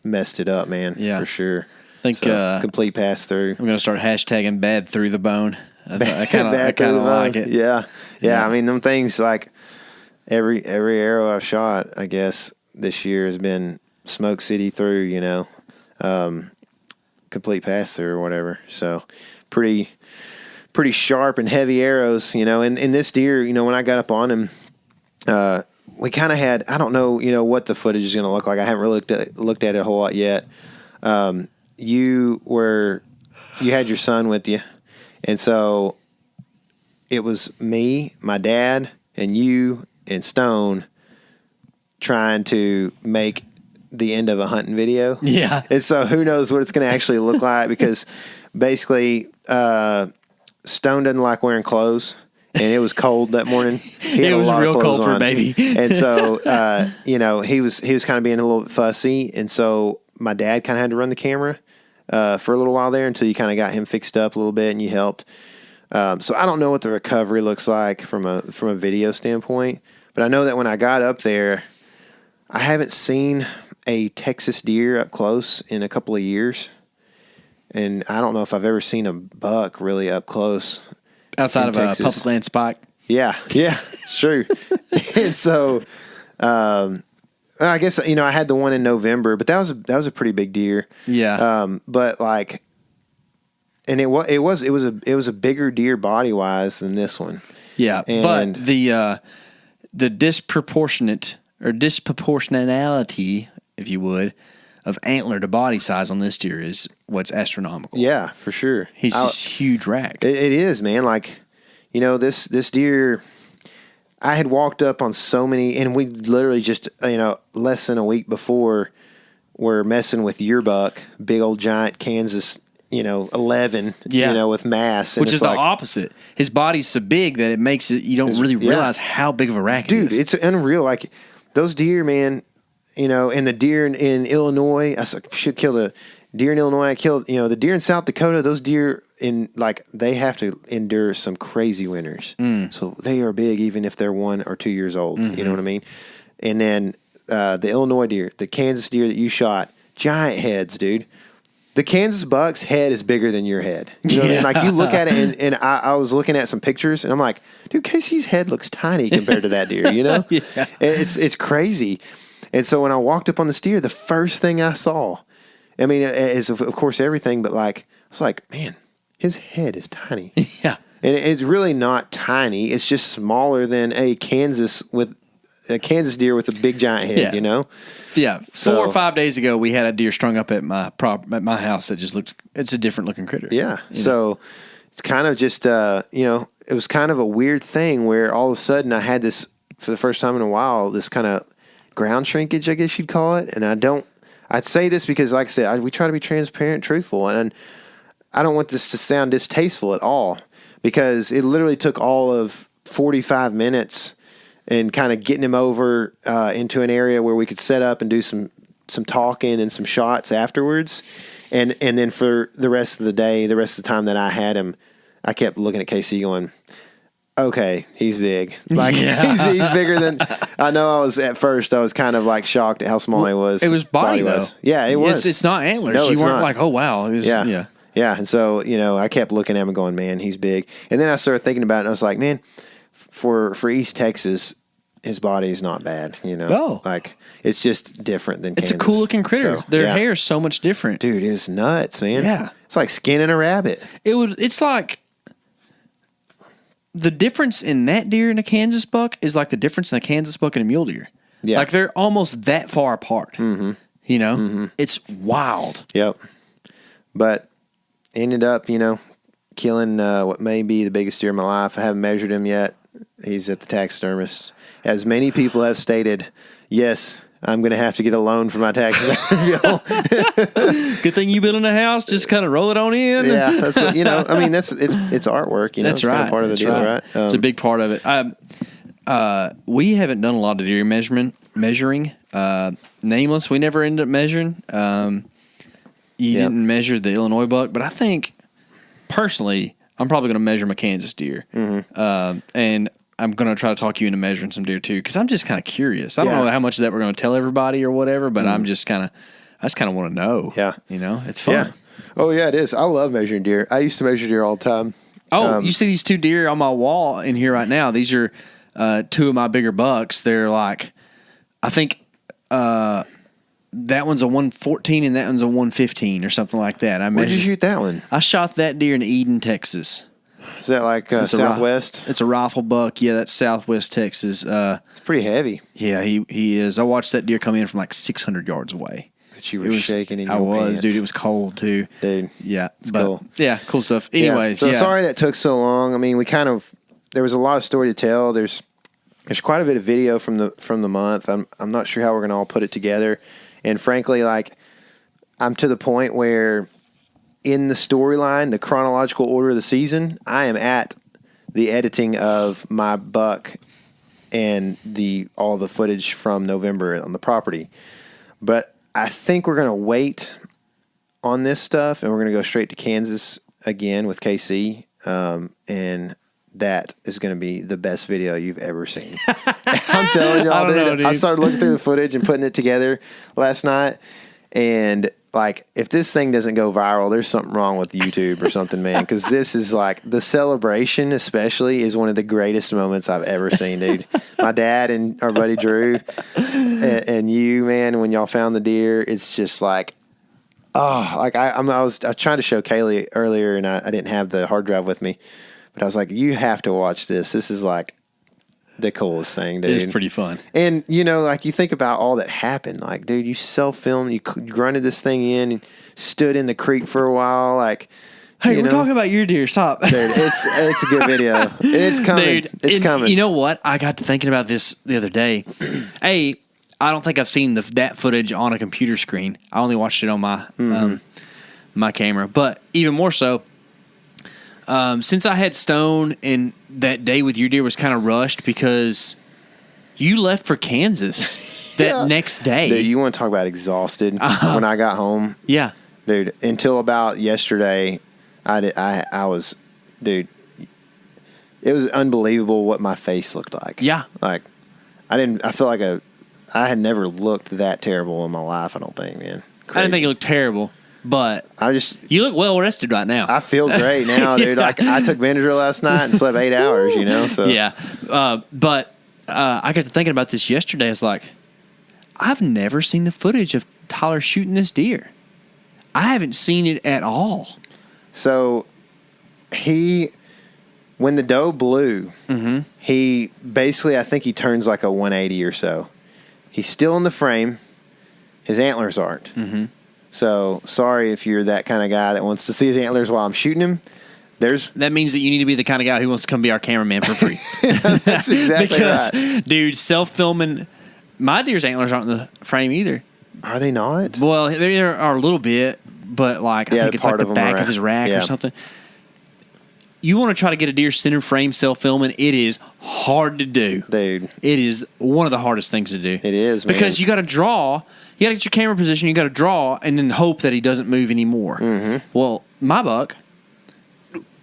messed it up, man. Yeah. For sure. I think complete pass through. I'm going to start hashtagging bad through the bone. I kind of like it. Yeah. I mean, them things like every arrow I've shot, I guess this year has been Smoke City through, complete pass through or whatever. So pretty sharp and heavy arrows, and this deer, when I got up on him, we kind of had, I don't know, what the footage is going to look like. I haven't really looked at it a whole lot yet. You had your son with you. And so it was me, my dad, and you and Stone trying to make the end of a hunting video. Yeah. And so who knows what it's going to actually look like because basically, Stone doesn't like wearing clothes. And it was cold that morning. It was real cold for a baby. And so, he was kind of being a little bit fussy. And so my dad kind of had to run the camera for a little while there until you kind of got him fixed up a little bit and you helped. So I don't know what the recovery looks like from a video standpoint. But I know that when I got up there, I haven't seen a Texas deer up close in a couple of years. and I don't know if I've ever seen a buck really up close outside of Texas. a public land spike. Yeah, it's true. And so, I guess I had the one in November, but that was a pretty big deer. Yeah. But like, and it was a bigger deer body wise than this one. Yeah, and but the disproportionality, if you would, of antler to body size on this deer is what's astronomical. Yeah, for sure. He's this huge rack. It is, man. Like, this deer, I had walked up on so many, and we literally just, less than a week before, were messing with your buck, big old giant Kansas, 11, with mass. Which is the opposite. His body's so big that it makes it, you don't really realize how big of a rack it is. Dude, it's unreal. Like, those deer, man, and the deer in Illinois, I should kill the deer in Illinois. I killed, the deer in South Dakota, those deer they have to endure some crazy winters. So they are big even if they're 1 or 2 years old. Mm-hmm. You know what I mean? And then the Illinois deer, the Kansas deer that you shot, giant heads, dude. The Kansas buck's head is bigger than your head. You know what I mean? Like, you look at it, and I was looking at some pictures, and I'm like, dude, KC's head looks tiny compared to that deer, Yeah. It's crazy. And so when I walked up on this deer, the first thing I saw, I mean, is of course everything, but like, I was like, man, his head is tiny. Yeah. And it's really not tiny. It's just smaller than a Kansas deer with a big giant head, Yeah. So, 4 or 5 days ago, we had a deer strung up at my house that just it's a different looking critter. Yeah. So it's kind of just, it was kind of a weird thing where all of a sudden I had this, for the first time in a while, this kind of ground shrinkage, I guess you'd call it. And I'd say this because, like I said, we try to be transparent, truthful, and I don't want this to sound distasteful at all, because it literally took all of 45 minutes and kind of getting him over into an area where we could set up and do some talking and some shots afterwards. And then for the rest of the day, the rest of the time that I had him, I kept looking at KC going, okay, he's big. Like, he's bigger than, I know. I was kind of like shocked at how small he was. It was body though. Yeah, it was. It's not antlers. No, you weren't not. like, oh wow. Yeah. And so, I kept looking at him and going, man, he's big. And then I started thinking about it, and I was like, man, for East Texas, his body is not bad, No. Like, it's just different than It's Kansas. a cool looking critter. So, Their hair is so much different. Dude, it's nuts, man. Yeah. It's like skinning a rabbit. It's like the difference in that deer and a Kansas buck is like the difference in a Kansas buck and a mule deer. Yeah. Like, they're almost that far apart. Mm-hmm. It's wild. Yep. But ended up, killing what may be the biggest deer in my life. I haven't measured him yet. He's at the taxidermist. As many people have stated, yes, I'm going to have to get a loan for my taxidermy. Good thing you built in a house. Just kind of roll it on in. Yeah, that's it's artwork. That's it's right. kind of part of the deal, right? It's a big part of it. We haven't done a lot of deer measuring. Nameless, we never ended up measuring. You didn't measure the Illinois buck, but I think personally, I'm probably going to measure my Kansas deer. Mm-hmm. And I'm going to try to talk you into measuring some deer too, because I'm just kind of curious. I don't know how much of that we're going to tell everybody or whatever, but I just kind of want to know. Yeah. It's fun. Yeah. Oh, yeah, it is. I love measuring deer. I used to measure deer all the time. Oh, you see these 2 deer on my wall in here right now. These are 2 of my bigger bucks. They're like, I think that one's a 114 and that one's a 115 or something like that. Where'd you shoot that one? I shot that deer in Eden, Texas. Is that like Southwest? It's a rifle buck. Yeah, that's Southwest Texas. It's pretty heavy. Yeah, he is. I watched that deer come in from like 600 yards away. But you were shaking in your pants. Dude. It was cold too. Dude. Yeah. Cool. Yeah, cool stuff. Anyways, So sorry that took so long. I mean, there was a lot of story to tell. There's quite a bit of video from the month. I'm not sure how we're going to all put it together. And frankly, like, I'm to the point where in the storyline, the chronological order of the season, I am at the editing of my buck and all the footage from November on the property. But I think we're going to wait on this stuff, and we're going to go straight to Kansas again with KC. And that is going to be the best video you've ever seen. I'm telling y'all, dude. I started looking through the footage and putting it together last night, and like, if this thing doesn't go viral, there's something wrong with YouTube or something, man. Because this is like, the celebration especially is one of the greatest moments I've ever seen, dude. My dad and our buddy Drew and you, man, when y'all found the deer, it's just like, oh, like I was trying to show Kaylee earlier, and I didn't have the hard drive with me, but I was like, you have to watch this. This is like the coolest thing, dude. It's pretty fun. And, you know, like, you think about all that happened. Like, dude, you self-filmed, you grunted this thing in, and stood in the creek for a while. Like, hey, we're talking about your deer. Stop. Dude, it's a good video. It's coming. Dude, it's coming. You know what? I got to thinking about this the other day. I don't think I've seen that footage on a computer screen. I only watched it on my my camera. But even more so, since I had Stone and that day with your deer was kind of rushed because you left for Kansas that next day. Dude, you want to talk about exhausted when I got home? Yeah. Dude, until about yesterday, I was, dude, it was unbelievable what my face looked like. Yeah. Like, I feel like I had never looked that terrible in my life, I don't think, man. Crazy. I didn't think it looked terrible. But you look well rested right now. I feel great now, dude. Like, I took Benadryl last night and slept 8 hours, you know? So yeah. But I got to thinking about this yesterday. I was like, I've never seen the footage of Tyler shooting this deer. I haven't seen it at all. So when the doe blew, he basically, I think he turns like a 180 or so. He's still in the frame. His antlers aren't. Mm-hmm. So, sorry if you're that kind of guy that wants to see his antlers while I'm shooting him. That means that you need to be the kind of guy who wants to come be our cameraman for free. That's exactly because, right. Dude, self-filming, my deer's antlers aren't in the frame either. Are they not? Well, they are a little bit, but like I think it's like the back of his rack or something. You want to try to get a deer center frame self-filming, it is hard to do. Dude. It is one of the hardest things to do. It is, man. Because you got to draw. You got to get your camera position. You got to draw and then hope that he doesn't move anymore. Mm-hmm. Well, my buck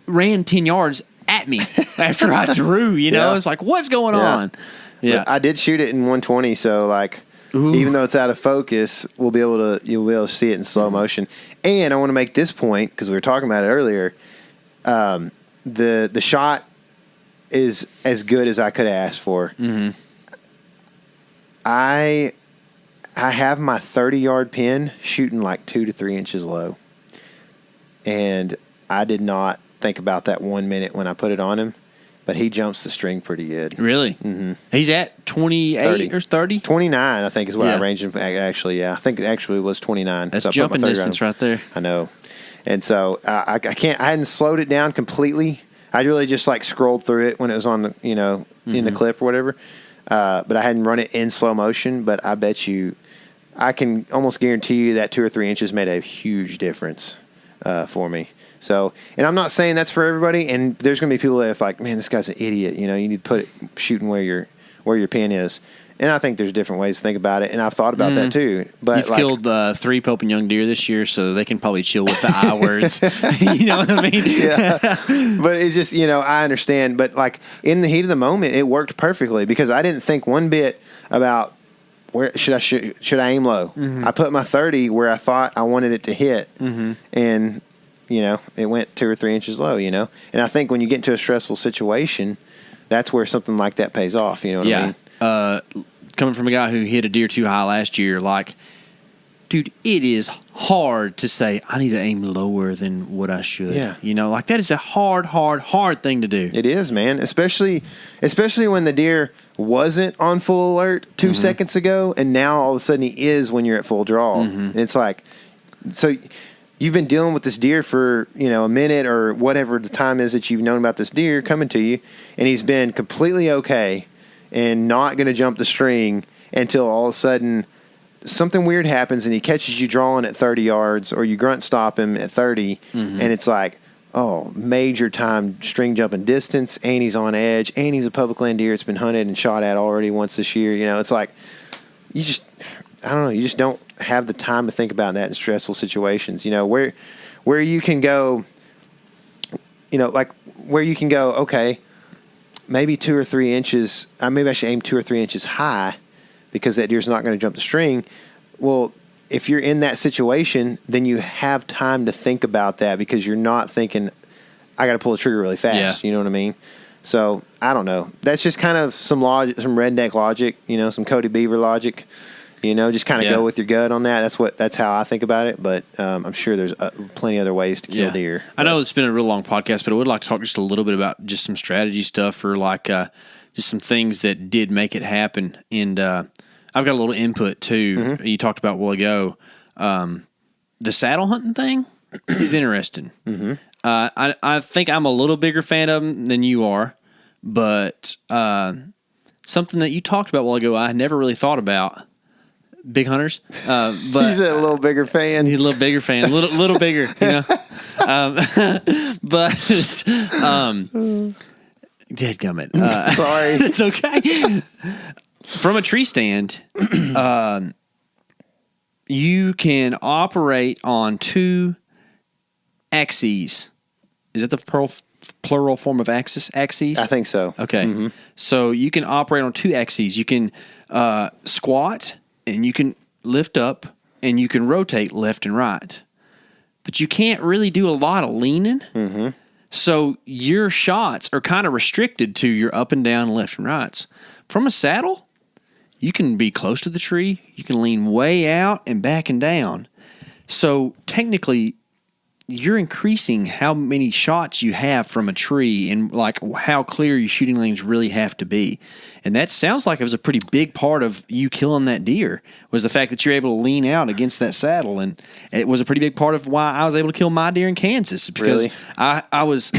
ran 10 yards at me after I drew. You know, it's like, what's going on? Yeah, but I did shoot it in 120, so like, even though it's out of focus, you'll be able to see it in slow motion. And I want to make this point because we were talking about it earlier. The shot is as good as I could have asked for. Mm-hmm. I have my 30-yard pin shooting like 2 to 3 inches low. And I did not think about that 1 minute when I put it on him, but he jumps the string pretty good. Really? Mm-hmm. He's at 28 or 30? 29, I think, is what I ranged him actually, yeah. I think it actually was 29. That's jumping distance right there. I know. And so I hadn't slowed it down completely. I really just like scrolled through it when it was on the, in the clip or whatever. But I hadn't run it in slow motion, but I bet you, I can almost guarantee you that 2 or 3 inches made a huge difference for me. So, and I'm not saying that's for everybody, and there's going to be people that are like, man, this guy's an idiot. You need to put it shooting where your pin is. And I think there's different ways to think about it, and I've thought about that too. But you've killed 3 Pope and Young deer this year, so they can probably chill with the I words. You know what I mean? Yeah. But it's just, I understand. But like in the heat of the moment, it worked perfectly because I didn't think one bit about where should I aim low. Mm-hmm. I put my 30 where I thought I wanted it to hit, and it went 2 or 3 inches low. And I think when you get into a stressful situation, that's where something like that pays off. You know what I mean? Coming from a guy who hit a deer too high last year, like, dude, it is hard to say, I need to aim lower than what I should. Yeah. Like that is a hard thing to do. It is, man. Especially when the deer wasn't on full alert 2 seconds ago, and now all of a sudden he is when you're at full draw. And it's like, so you've been dealing with this deer for, a minute or whatever the time is that you've known about this deer coming to you, and he's been completely okay and not going to jump the string until all of a sudden something weird happens and he catches you drawing at 30 yards or you grunt stop him at 30 and it's like, oh, major time string jumping distance, and he's on edge, and he's a public land deer. It's been hunted and shot at already once this year. It's like you just don't have the time to think about that in stressful situations. Where you can go, okay, maybe 2 or 3 inches. Maybe I should aim 2 or 3 inches high because that deer's not going to jump the string. Well, if you're in that situation, then you have time to think about that because you're not thinking, I got to pull the trigger really fast. Yeah. You know what I mean? So I don't know. That's just kind of some logic, some redneck logic, some Cody Beaver logic. Just kind of go with your gut on that. That's how I think about it. But I'm sure there's plenty other ways to kill deer. I know it's been a real long podcast, but I would like to talk just a little bit about just some strategy stuff or like just some things that did make it happen. And I've got a little input too. Mm-hmm. You talked about a while ago. The saddle hunting thing is interesting. Mm-hmm. I think I'm a little bigger fan of them than you are, but something that you talked about a while ago I never really thought about. Big hunters, but he's a little bigger fan. He's a little bigger fan, little bigger, but dadgummit. Sorry, it's okay. From a tree stand, you can operate on 2 axes. Is that the plural form of axis? Axes? I think so. Okay, so you can operate on 2 axes. You can squat. And you can lift up and you can rotate left and right. But you can't really do a lot of leaning. Mm-hmm. So your shots are kind of restricted to your up and down, left and rights. From a saddle, you can be close to the tree. You can lean way out and back and down. So technically, you're increasing how many shots you have from a tree and like how clear your shooting lanes really have to be. And that sounds like it was a pretty big part of you killing that deer was the fact that you're able to lean out against that saddle. And it was a pretty big part of why I was able to kill my deer in Kansas because I was,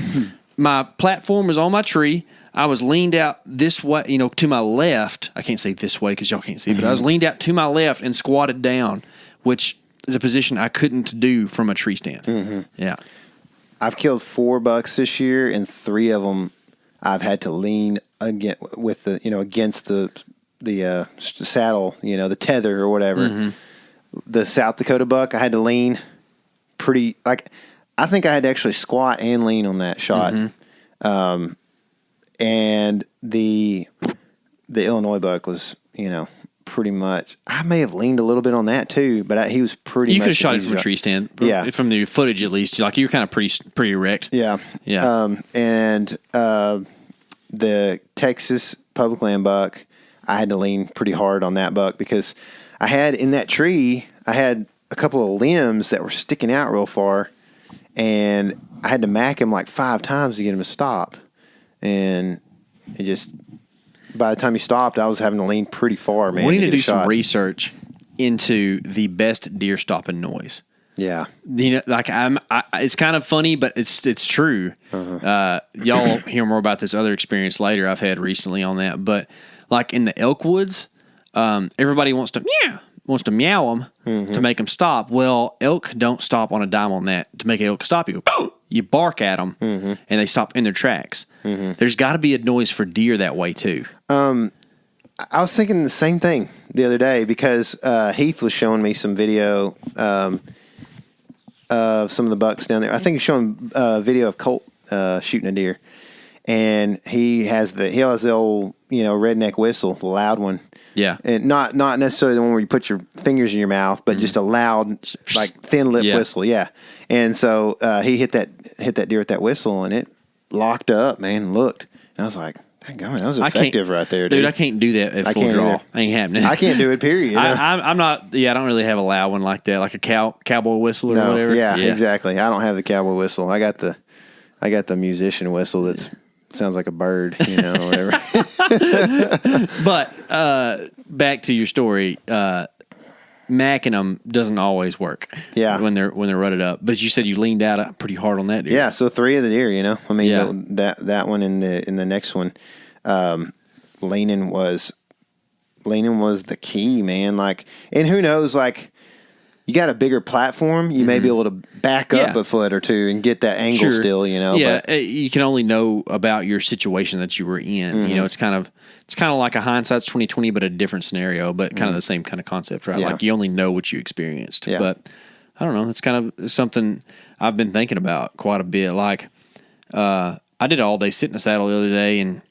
my platform was on my tree. I was leaned out this way, to my left. I can't say this way because y'all can't see, but I was leaned out to my left and squatted down, which is a position I couldn't do from a tree stand. Mm-hmm. Yeah. I've killed 4 bucks this year, and 3 of them I've had to lean with against the saddle, the tether or whatever. Mm-hmm. The South Dakota buck, I had to lean pretty. Like, I think I had to actually squat and lean on that shot. Mm-hmm. And the Illinois buck was, pretty much. I may have leaned a little bit on that too, but he was pretty. You much could have shot it from a tree stand. Yeah, from the footage at least. Like you were kind of pretty erect. Yeah, yeah. And the Texas public land buck, I had to lean pretty hard on that buck because I had in that tree, I had a couple of limbs that were sticking out real far, and I had to mack him like 5 times to get him to stop, and it just. By the time he stopped, I was having to lean pretty far, man. We need to do some research into the best deer stopping noise. Yeah, it's kind of funny, but it's true. Uh-huh. Y'all hear more about this other experience later I've had recently on that. But like in the elk woods, everybody wants to meow them to make them stop. Well, elk don't stop on a dime on that. To make an elk stop, you go, boom! You bark at them, and they stop in their tracks. Mm-hmm. There's got to be a noise for deer that way too. I was thinking the same thing the other day because Heath was showing me some video of some of the bucks down there. I think he's showing a video of Colt shooting a deer, and he has the old redneck whistle, the loud one. Yeah, and not necessarily the one where you put your fingers in your mouth, but just a loud, like thin lip whistle. Yeah, and so he hit that deer with that whistle, and it locked up, man. And looked, and I was like, "Dang, that was effective right there, dude." I can't do that at full draw. Ain't happening. I can't do it. Period. I'm not. Yeah, I don't really have a loud one like that, like a cowboy whistle or whatever. Yeah, exactly. I don't have the cowboy whistle. I got the musician whistle that's. Sounds like a bird, whatever. But back to your story, macking them doesn't always work. Yeah, when they're rutted up. But you said you leaned out pretty hard on that deer. Yeah, so 3 of the deer. I mean, that one and the next one, leaning was the key, man. Like, and who knows, like. You got a bigger platform, you may be able to back up a foot or 2 and get that angle still, Yeah, but you can only know about your situation that you were in. Mm-hmm. It's kind of like a hindsight's 20/20, but a different scenario, but kind of the same kind of concept, right? Yeah. Like you only know what you experienced. Yeah. But I don't know, it's kind of something I've been thinking about quite a bit. Like I did an all day sit in the saddle the other day, and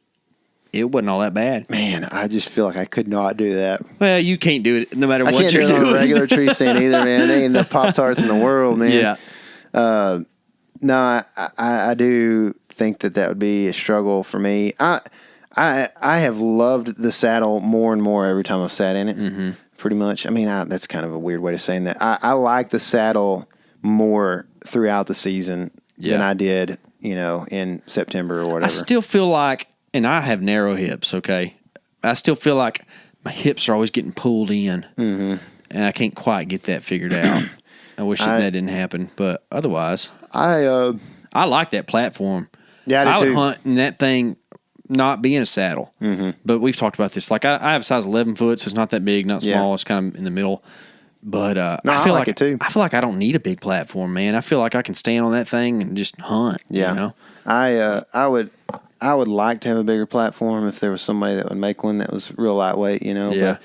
it wasn't all that bad. Man, I just feel like I could not do that. Well, you can't do it no matter I what can't you're do it doing. on a regular tree stand either, man. There ain't enough Pop-Tarts in the world, man. Yeah. No, I do think that would be a struggle for me. I have loved the saddle more and more every time I've sat in it. Pretty much. I mean, that's kind of a weird way of saying that. I like the saddle more throughout the season than I did, in September or whatever. I still feel like, and I have narrow hips, okay? I still feel like my hips are always getting pulled in, and I can't quite get that figured out. I wish that didn't happen, but otherwise, I like that platform. Yeah, I would too. hunt in that thing not being a saddle. But we've talked about this. Like, I have a size 11 foot, so it's not that big, not small. It's kind of in the middle. But I feel like it too. I feel like I don't need a big platform, man. I feel like I can stand on that thing and just hunt. Yeah, I would like to have a bigger platform if there was somebody that would make one that was real lightweight. Yeah.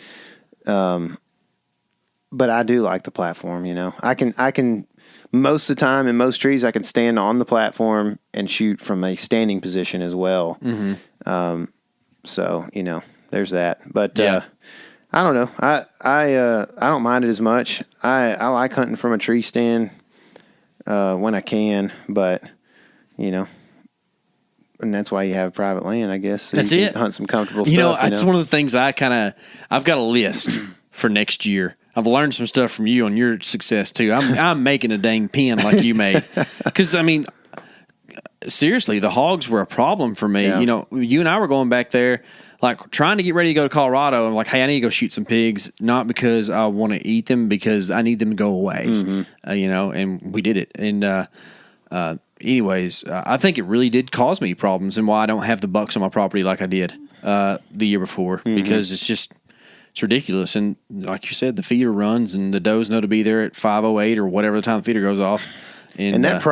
But I do like the platform. I can most of the time in most trees I can stand on the platform and shoot from a standing position as well. So there's that. But I don't know. I don't mind it as much. I like hunting from a tree stand when I can, but and that's why you have private land, I guess. So that's you it. can hunt some comfortable stuff. That's one of the things I've got a list for next year. I've learned some stuff from you on your success too. I'm making a dang pen like you made, because I mean, seriously, the hogs were a problem for me. Yeah. You and I were going back there, like trying to get ready to go to Colorado. I'm like, hey, I need to go shoot some pigs, not because I want to eat them, because I need them to go away. And we did it. And anyways, I think it really did cause me problems, and why I don't have the bucks on my property like I did the year before, because it's ridiculous. And like you said, the feeder runs and the does know to be there at 5:08 or whatever the time the feeder goes off. And that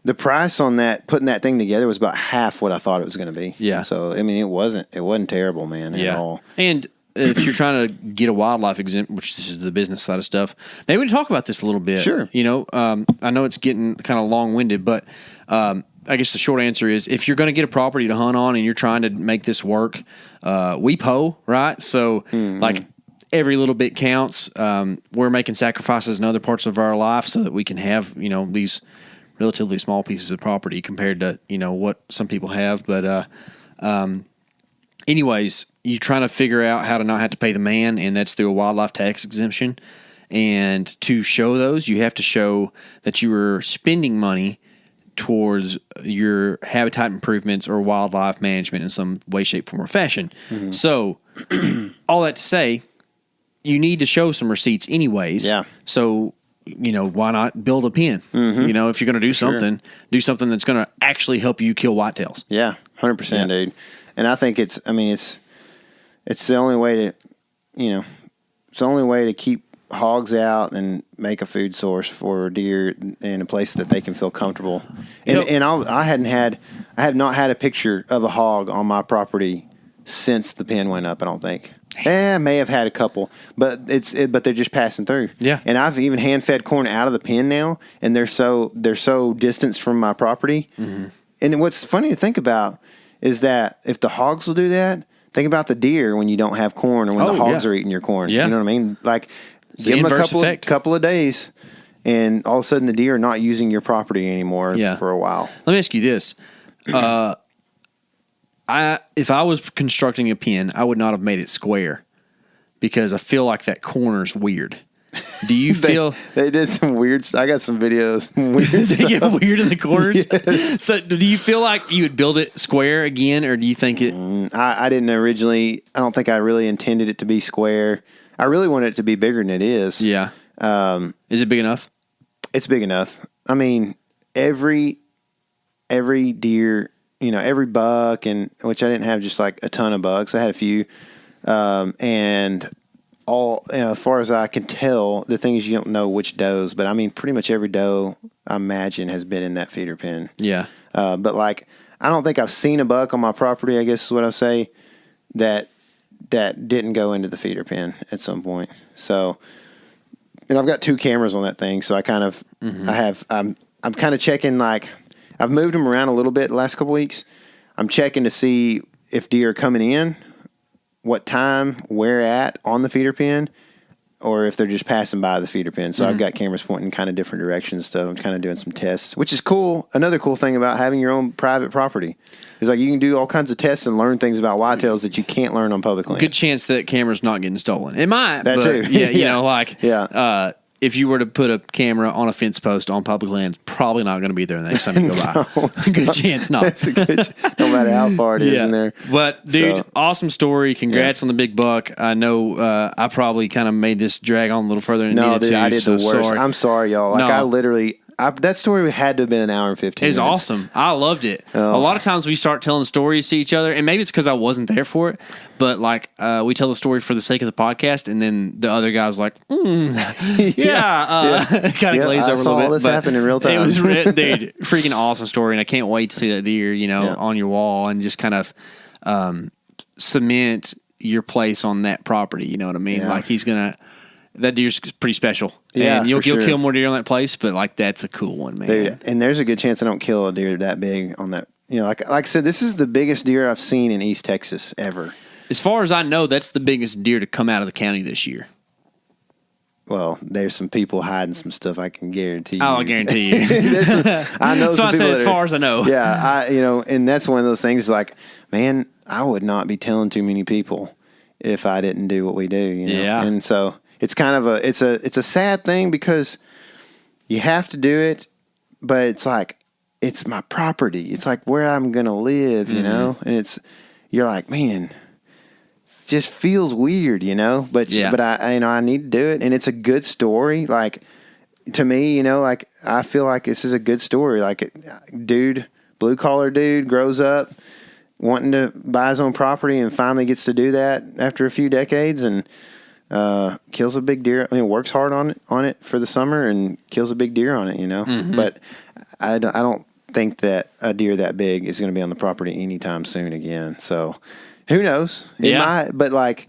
the price on that, putting that thing together, was about half what I thought it was going to be. Yeah. So I mean, it wasn't terrible, man, at all. And if you're trying to get a wildlife exempt, which this is the business side of stuff, maybe we can talk about this a little bit. Sure. I know it's getting kind of long-winded, but I guess the short answer is, if you're going to get a property to hunt on and you're trying to make this work, we PO, right? So, like, every little bit counts. We're making sacrifices in other parts of our life so that we can have, these relatively small pieces of property compared to, what some people have. But anyways, you're trying to figure out how to not have to pay the man, and that's through a wildlife tax exemption. And to show those, you have to show that you were spending money towards your habitat improvements or wildlife management in some way, shape, form, or fashion. So, all that to say, you need to show some receipts anyways. Yeah. So, why not build a pen? If you're going to do something, do something that's going to actually help you kill whitetails. Yeah, 100%, dude. And I think it's the only way to, it's the only way to keep hogs out and make a food source for deer in a place that they can feel comfortable. And I have not had a picture of a hog on my property since the pen went up, I don't think. I may have had a couple, but but they're just passing through. Yeah. And I've even hand fed corn out of the pen now, and they're so distanced from my property. And what's funny to think about is that if the hogs will do that, think about the deer when you don't have corn, or when the hogs are eating your corn. Yeah. You know what I mean? Like, it's give them a couple of days, and all of a sudden the deer are not using your property anymore for a while. Let me ask you this. If I was constructing a pen, I would not have made it square, because I feel like that corner's weird. Do you feel they did some weird? I got some videos. Weird they get weird in the corners. Yes. So, do you feel like you would build it square again, or do you think it? I didn't originally. I don't think I really intended it to be square. I really wanted it to be bigger than it is. Yeah. Is it big enough? It's big enough. I mean, every deer, every buck, and which I didn't have just like a ton of bucks. I had a few, and all, as far as I can tell, the thing is you don't know which does, but I mean, pretty much every doe I imagine has been in that feeder pen. Yeah. But like, I don't think I've seen a buck on my property, I guess is what I'll say, that didn't go into the feeder pen at some point. So, and I've got 2 cameras on that thing, so I kind of, I'm kind of checking, like, I've moved them around a little bit the last couple weeks. I'm checking to see if deer are coming in, what time, where at on the feeder pen, or if they're just passing by the feeder pen. So I've got cameras pointing kind of different directions. So I'm kind of doing some tests, which is cool. Another cool thing about having your own private property is like you can do all kinds of tests and learn things about whitetails that you can't learn on public land. Good chance that camera's not getting stolen. It might. That but, too. Yeah, you know, Yeah. If you were to put a camera on a fence post on public land, it's probably not going to be there the next time you go by. Good chance not. That's a good. No matter how far it is in there. But dude, awesome story. Congrats on the big buck. I know I probably kind of made this drag on a little further than it needed to. I did the worst. Sorry. I'm sorry, y'all. Like I literally. that story had to have been an hour and 15 minutes. It was awesome. I loved it. A lot of times we start telling stories to each other, and maybe it's because I wasn't there for it, but like we tell the story for the sake of the podcast, and then the other guy's like, kind of glaze over a little bit. I saw all this happen in real time. It was, dude, freaking awesome story, and I can't wait to see that deer, on your wall and just kind of cement your place on that property. You know what I mean? Like he's going to... That deer's pretty special. Yeah, and you'll sure. kill more deer on that place, but like that's a cool one, man. Dude, and there's a good chance I don't kill a deer that big on that. Like I said, this is the biggest deer I've seen in East Texas ever. As far as I know, that's the biggest deer to come out of the county this year. Well, there's some people hiding some stuff. I can guarantee you. Oh, I guarantee you. I know. So I said, as far as I know. Yeah, and that's one of those things. Like, man, I would not be telling too many people if I didn't do what we do. Yeah, and so. It's kind of it's a sad thing because you have to do it, but it's like it's my property. It's like where I'm gonna live, and you're like, man, it just feels weird, But I need to do it, and it's a good story. Like to me, like I feel like this is a good story. Like blue collar dude grows up wanting to buy his own property and finally gets to do that after a few decades and. Kills a big deer. Works hard on it for the summer and kills a big deer on it, Mm-hmm. But I don't think that a deer that big is going to be on the property anytime soon again. So who knows? It might, but like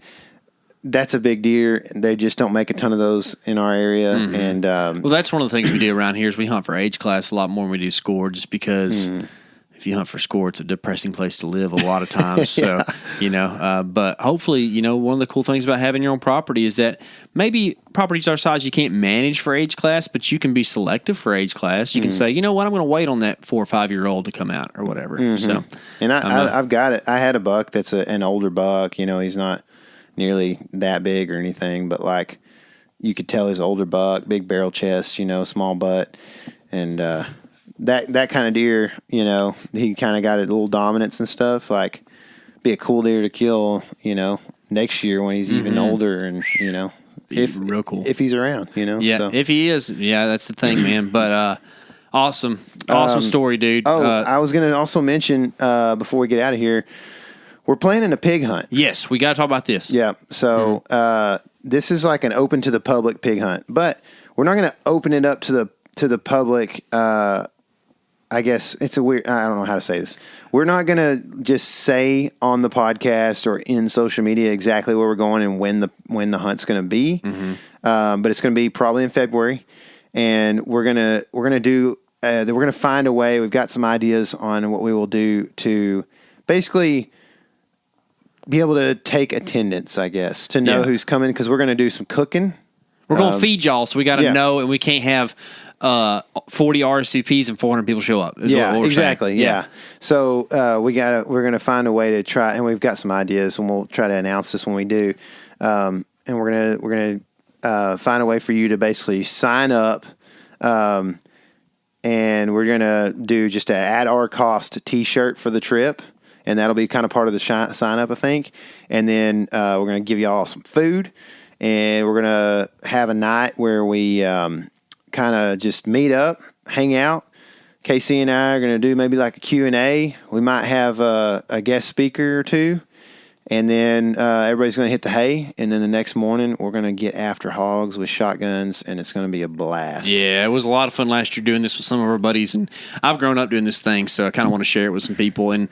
that's a big deer. They just don't make a ton of those in our area. Mm-hmm. And well, that's one of the things we do around here is we hunt for age class a lot more than we do score, just because. If you hunt for score, it's a depressing place to live a lot of times. So, but hopefully, one of the cool things about having your own property is that maybe properties our size you can't manage for age class, but you can be selective for age class. You can say, you know what, I'm going to wait on that 4 or 5 year old to come out or whatever. So, and I've got it. I had a buck that's an older buck. He's not nearly that big or anything, but like you could tell he's an older buck, big barrel chest, small butt, and. That kind of deer, he kind of got a little dominance and stuff. Like, be a cool deer to kill, next year when he's even older, and real cool if he's around, Yeah, so. if he is, that's the thing, man. But awesome story, dude. I was gonna also mention before we get out of here, we're planning a pig hunt. Yes, we got to talk about this. Yeah, so this is like an open to the public pig hunt, but we're not going to open it up to the public. I guess it's a weird, I don't know how to say this. We're not going to just say on the podcast or in social media exactly where we're going and when the hunt's going to be. But it's going to be probably in February, and we're going to find a way. We've got some ideas on what we will do to basically be able to take attendance, I guess, to know who's coming, because we're going to do some cooking. We're going to feed y'all, so we got to know, and we can't have 40 RSVPs and 400 people show up. Exactly. Yeah. So we're gonna find a way to try, and we've got some ideas, and we'll try to announce this when we do. And we're gonna find a way for you to basically sign up, and we're gonna do just an at our cost T-shirt for the trip, and that'll be kind of part of the sign up, I think. And then we're gonna give y'all some food, and we're gonna have a night where we. Kind of just meet up, hang out. KC and I are going to do maybe like a Q&A. We might have a guest speaker or two. And then everybody's going to hit the hay. And then the next morning, we're going to get after hogs with shotguns, and it's going to be a blast. Yeah, it was a lot of fun last year doing this with some of our buddies. And I've grown up doing this thing, so I kind of want to share it with some people. And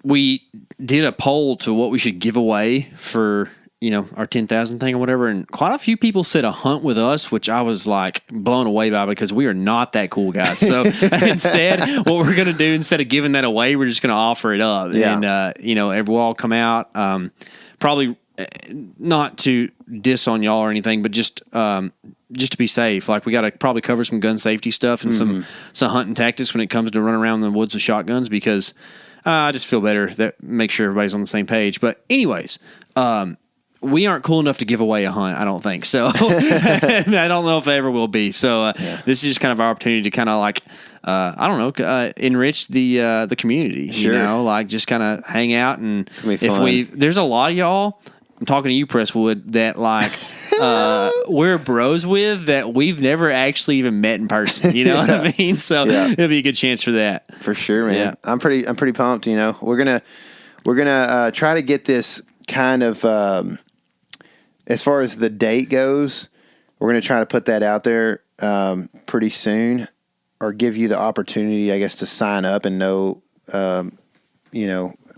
we did a poll to what we should give away for our 10,000 thing or whatever, and quite a few people said a hunt with us, which I was like blown away by because we are not that cool guys. So instead, what we're going to do, instead of giving that away, we're just going to offer it up. Yeah. And, we'll all come out, probably not to diss on y'all or anything, but just to be safe. Like, we got to probably cover some gun safety stuff and some hunting tactics when it comes to running around in the woods with shotguns, because I just feel better that make sure everybody's on the same page. But anyways, we aren't cool enough to give away a hunt, I don't think. So I don't know if I ever will be. So this is just kind of our opportunity to kind of like, enrich the community, Sure. like just kind of hang out. And It's gonna be fun. there's a lot of y'all, I'm talking to you, Presswood, that like we're bros with that we've never actually even met in person. You know what I mean? So it'll be a good chance for that. For sure, man. Yeah. I'm pretty pumped. We're gonna try to get this kind of as far as the date goes. We're gonna try to put that out there pretty soon, or give you the opportunity, I guess, to sign up and know.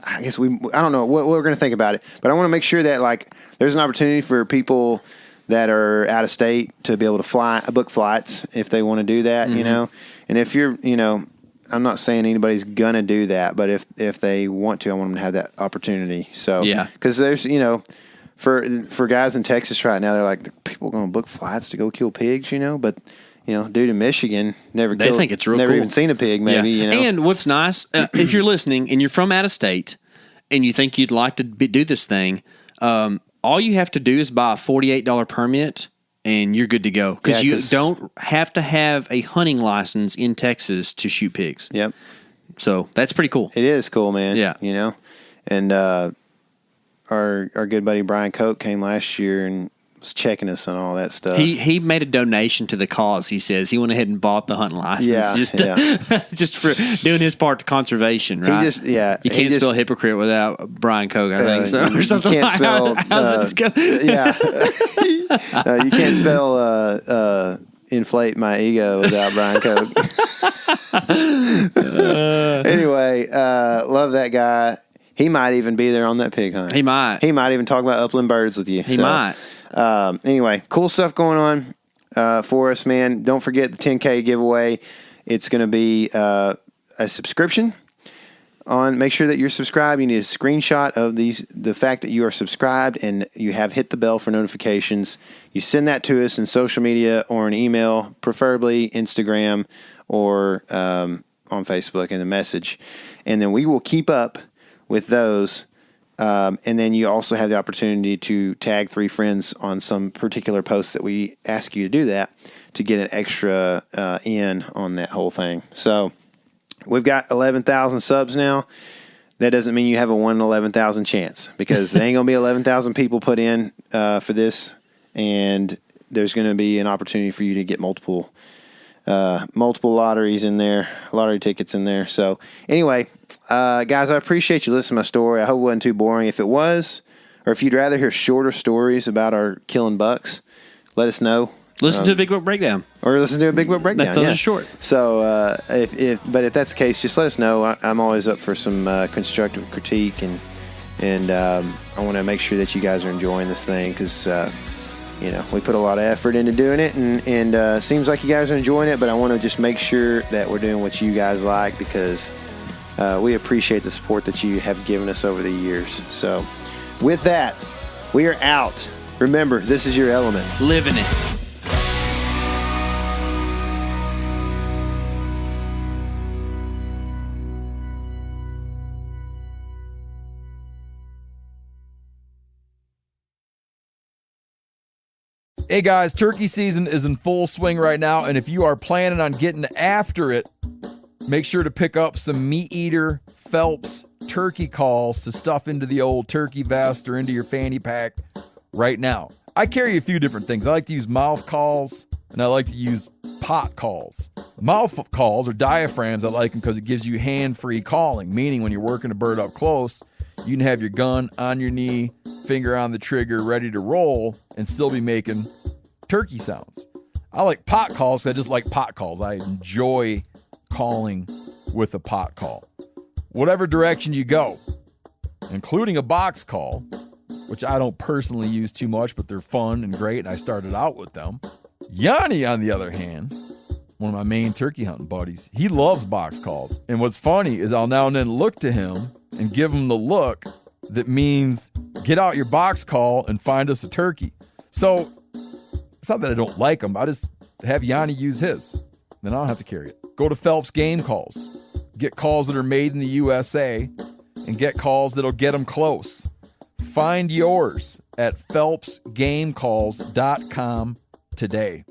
I guess I don't know what we're gonna think about it, but I want to make sure that like there's an opportunity for people that are out of state to be able to book flights if they want to do that. And if you're I'm not saying anybody's gonna do that, but if they want to, I want them to have that opportunity. So because there's for guys in Texas right now, they're like, people going to book flights to go kill pigs, but dude in Michigan They think it's real never cool. even seen a pig, maybe. And what's nice, if you're listening and you're from out of state and you think you'd like to do this thing, all you have to do is buy a $48 permit and you're good to go, because you don't have to have a hunting license in Texas to shoot pigs. Yep. So that's pretty cool. It is cool, man. Yeah. And our good buddy Brian Koch came last year and was checking us on all that stuff. He made a donation to the cause. He says he went ahead and bought the hunting license just for doing his part to conservation. Right? You can't spell hypocrite without Brian Koch, I think so, or something. You can't spell. How's it go? You can't spell inflate my ego without Brian Koch. Anyway, love that guy. He might even be there on that pig hunt. He might. He might even talk about upland birds with you. He might. Anyway, cool stuff going on for us, man. Don't forget the 10K giveaway. It's going to be a subscription. Make sure that you're subscribed. You need a screenshot of the fact that you are subscribed and you have hit the bell for notifications. You send that to us in social media or an email, preferably Instagram or on Facebook in a message. And then we will keep up with those. And then you also have the opportunity to tag 3 friends on some particular posts that we ask you to do that to get an extra in on that whole thing. So we've got 11,000 subs now. That doesn't mean you have a 1 in 11,000 chance, because there ain't going to be 11,000 people put in for this. And there's going to be an opportunity for you to get multiple lotteries in there, lottery tickets in there. So anyway, guys, I appreciate you listening to my story. I hope it wasn't too boring. If it was, or if you'd rather hear shorter stories about our killing bucks, let us know. Listen to a Big Book Breakdown. Or listen to a Big Book Breakdown. Those are short. So if that's the case, just let us know. I'm always up for some constructive critique, and I want to make sure that you guys are enjoying this thing, because we put a lot of effort into doing it, and seems like you guys are enjoying it, but I want to just make sure that we're doing what you guys like, because we appreciate the support that you have given us over the years. So with that, we are out. Remember, this is your element. Living it. Hey guys, turkey season is in full swing right now, and if you are planning on getting after it, make sure to pick up some Meat Eater Phelps turkey calls to stuff into the old turkey vest or into your fanny pack right now. I carry a few different things. I like to use mouth calls, and I like to use pot calls. Mouth calls or diaphragms, I like them because it gives you hand-free calling, meaning when you're working a bird up close, you can have your gun on your knee, finger on the trigger, ready to roll, and still be making turkey sounds. I like pot calls. I just like pot calls. I enjoy calling with a pot call. Whatever direction you go, including a box call, which I don't personally use too much, but they're fun and great, and I started out with them. Yanni, on the other hand, one of my main turkey hunting buddies, he loves box calls. And what's funny is I'll now and then look to him and give him the look that means get out your box call and find us a turkey. So it's not that I don't like them. I just have Yanni use his. Then I don't have to carry it. Go to Phelps Game Calls. Get calls that are made in the USA and get calls that'll get them close. Find yours at phelpsgamecalls.com today.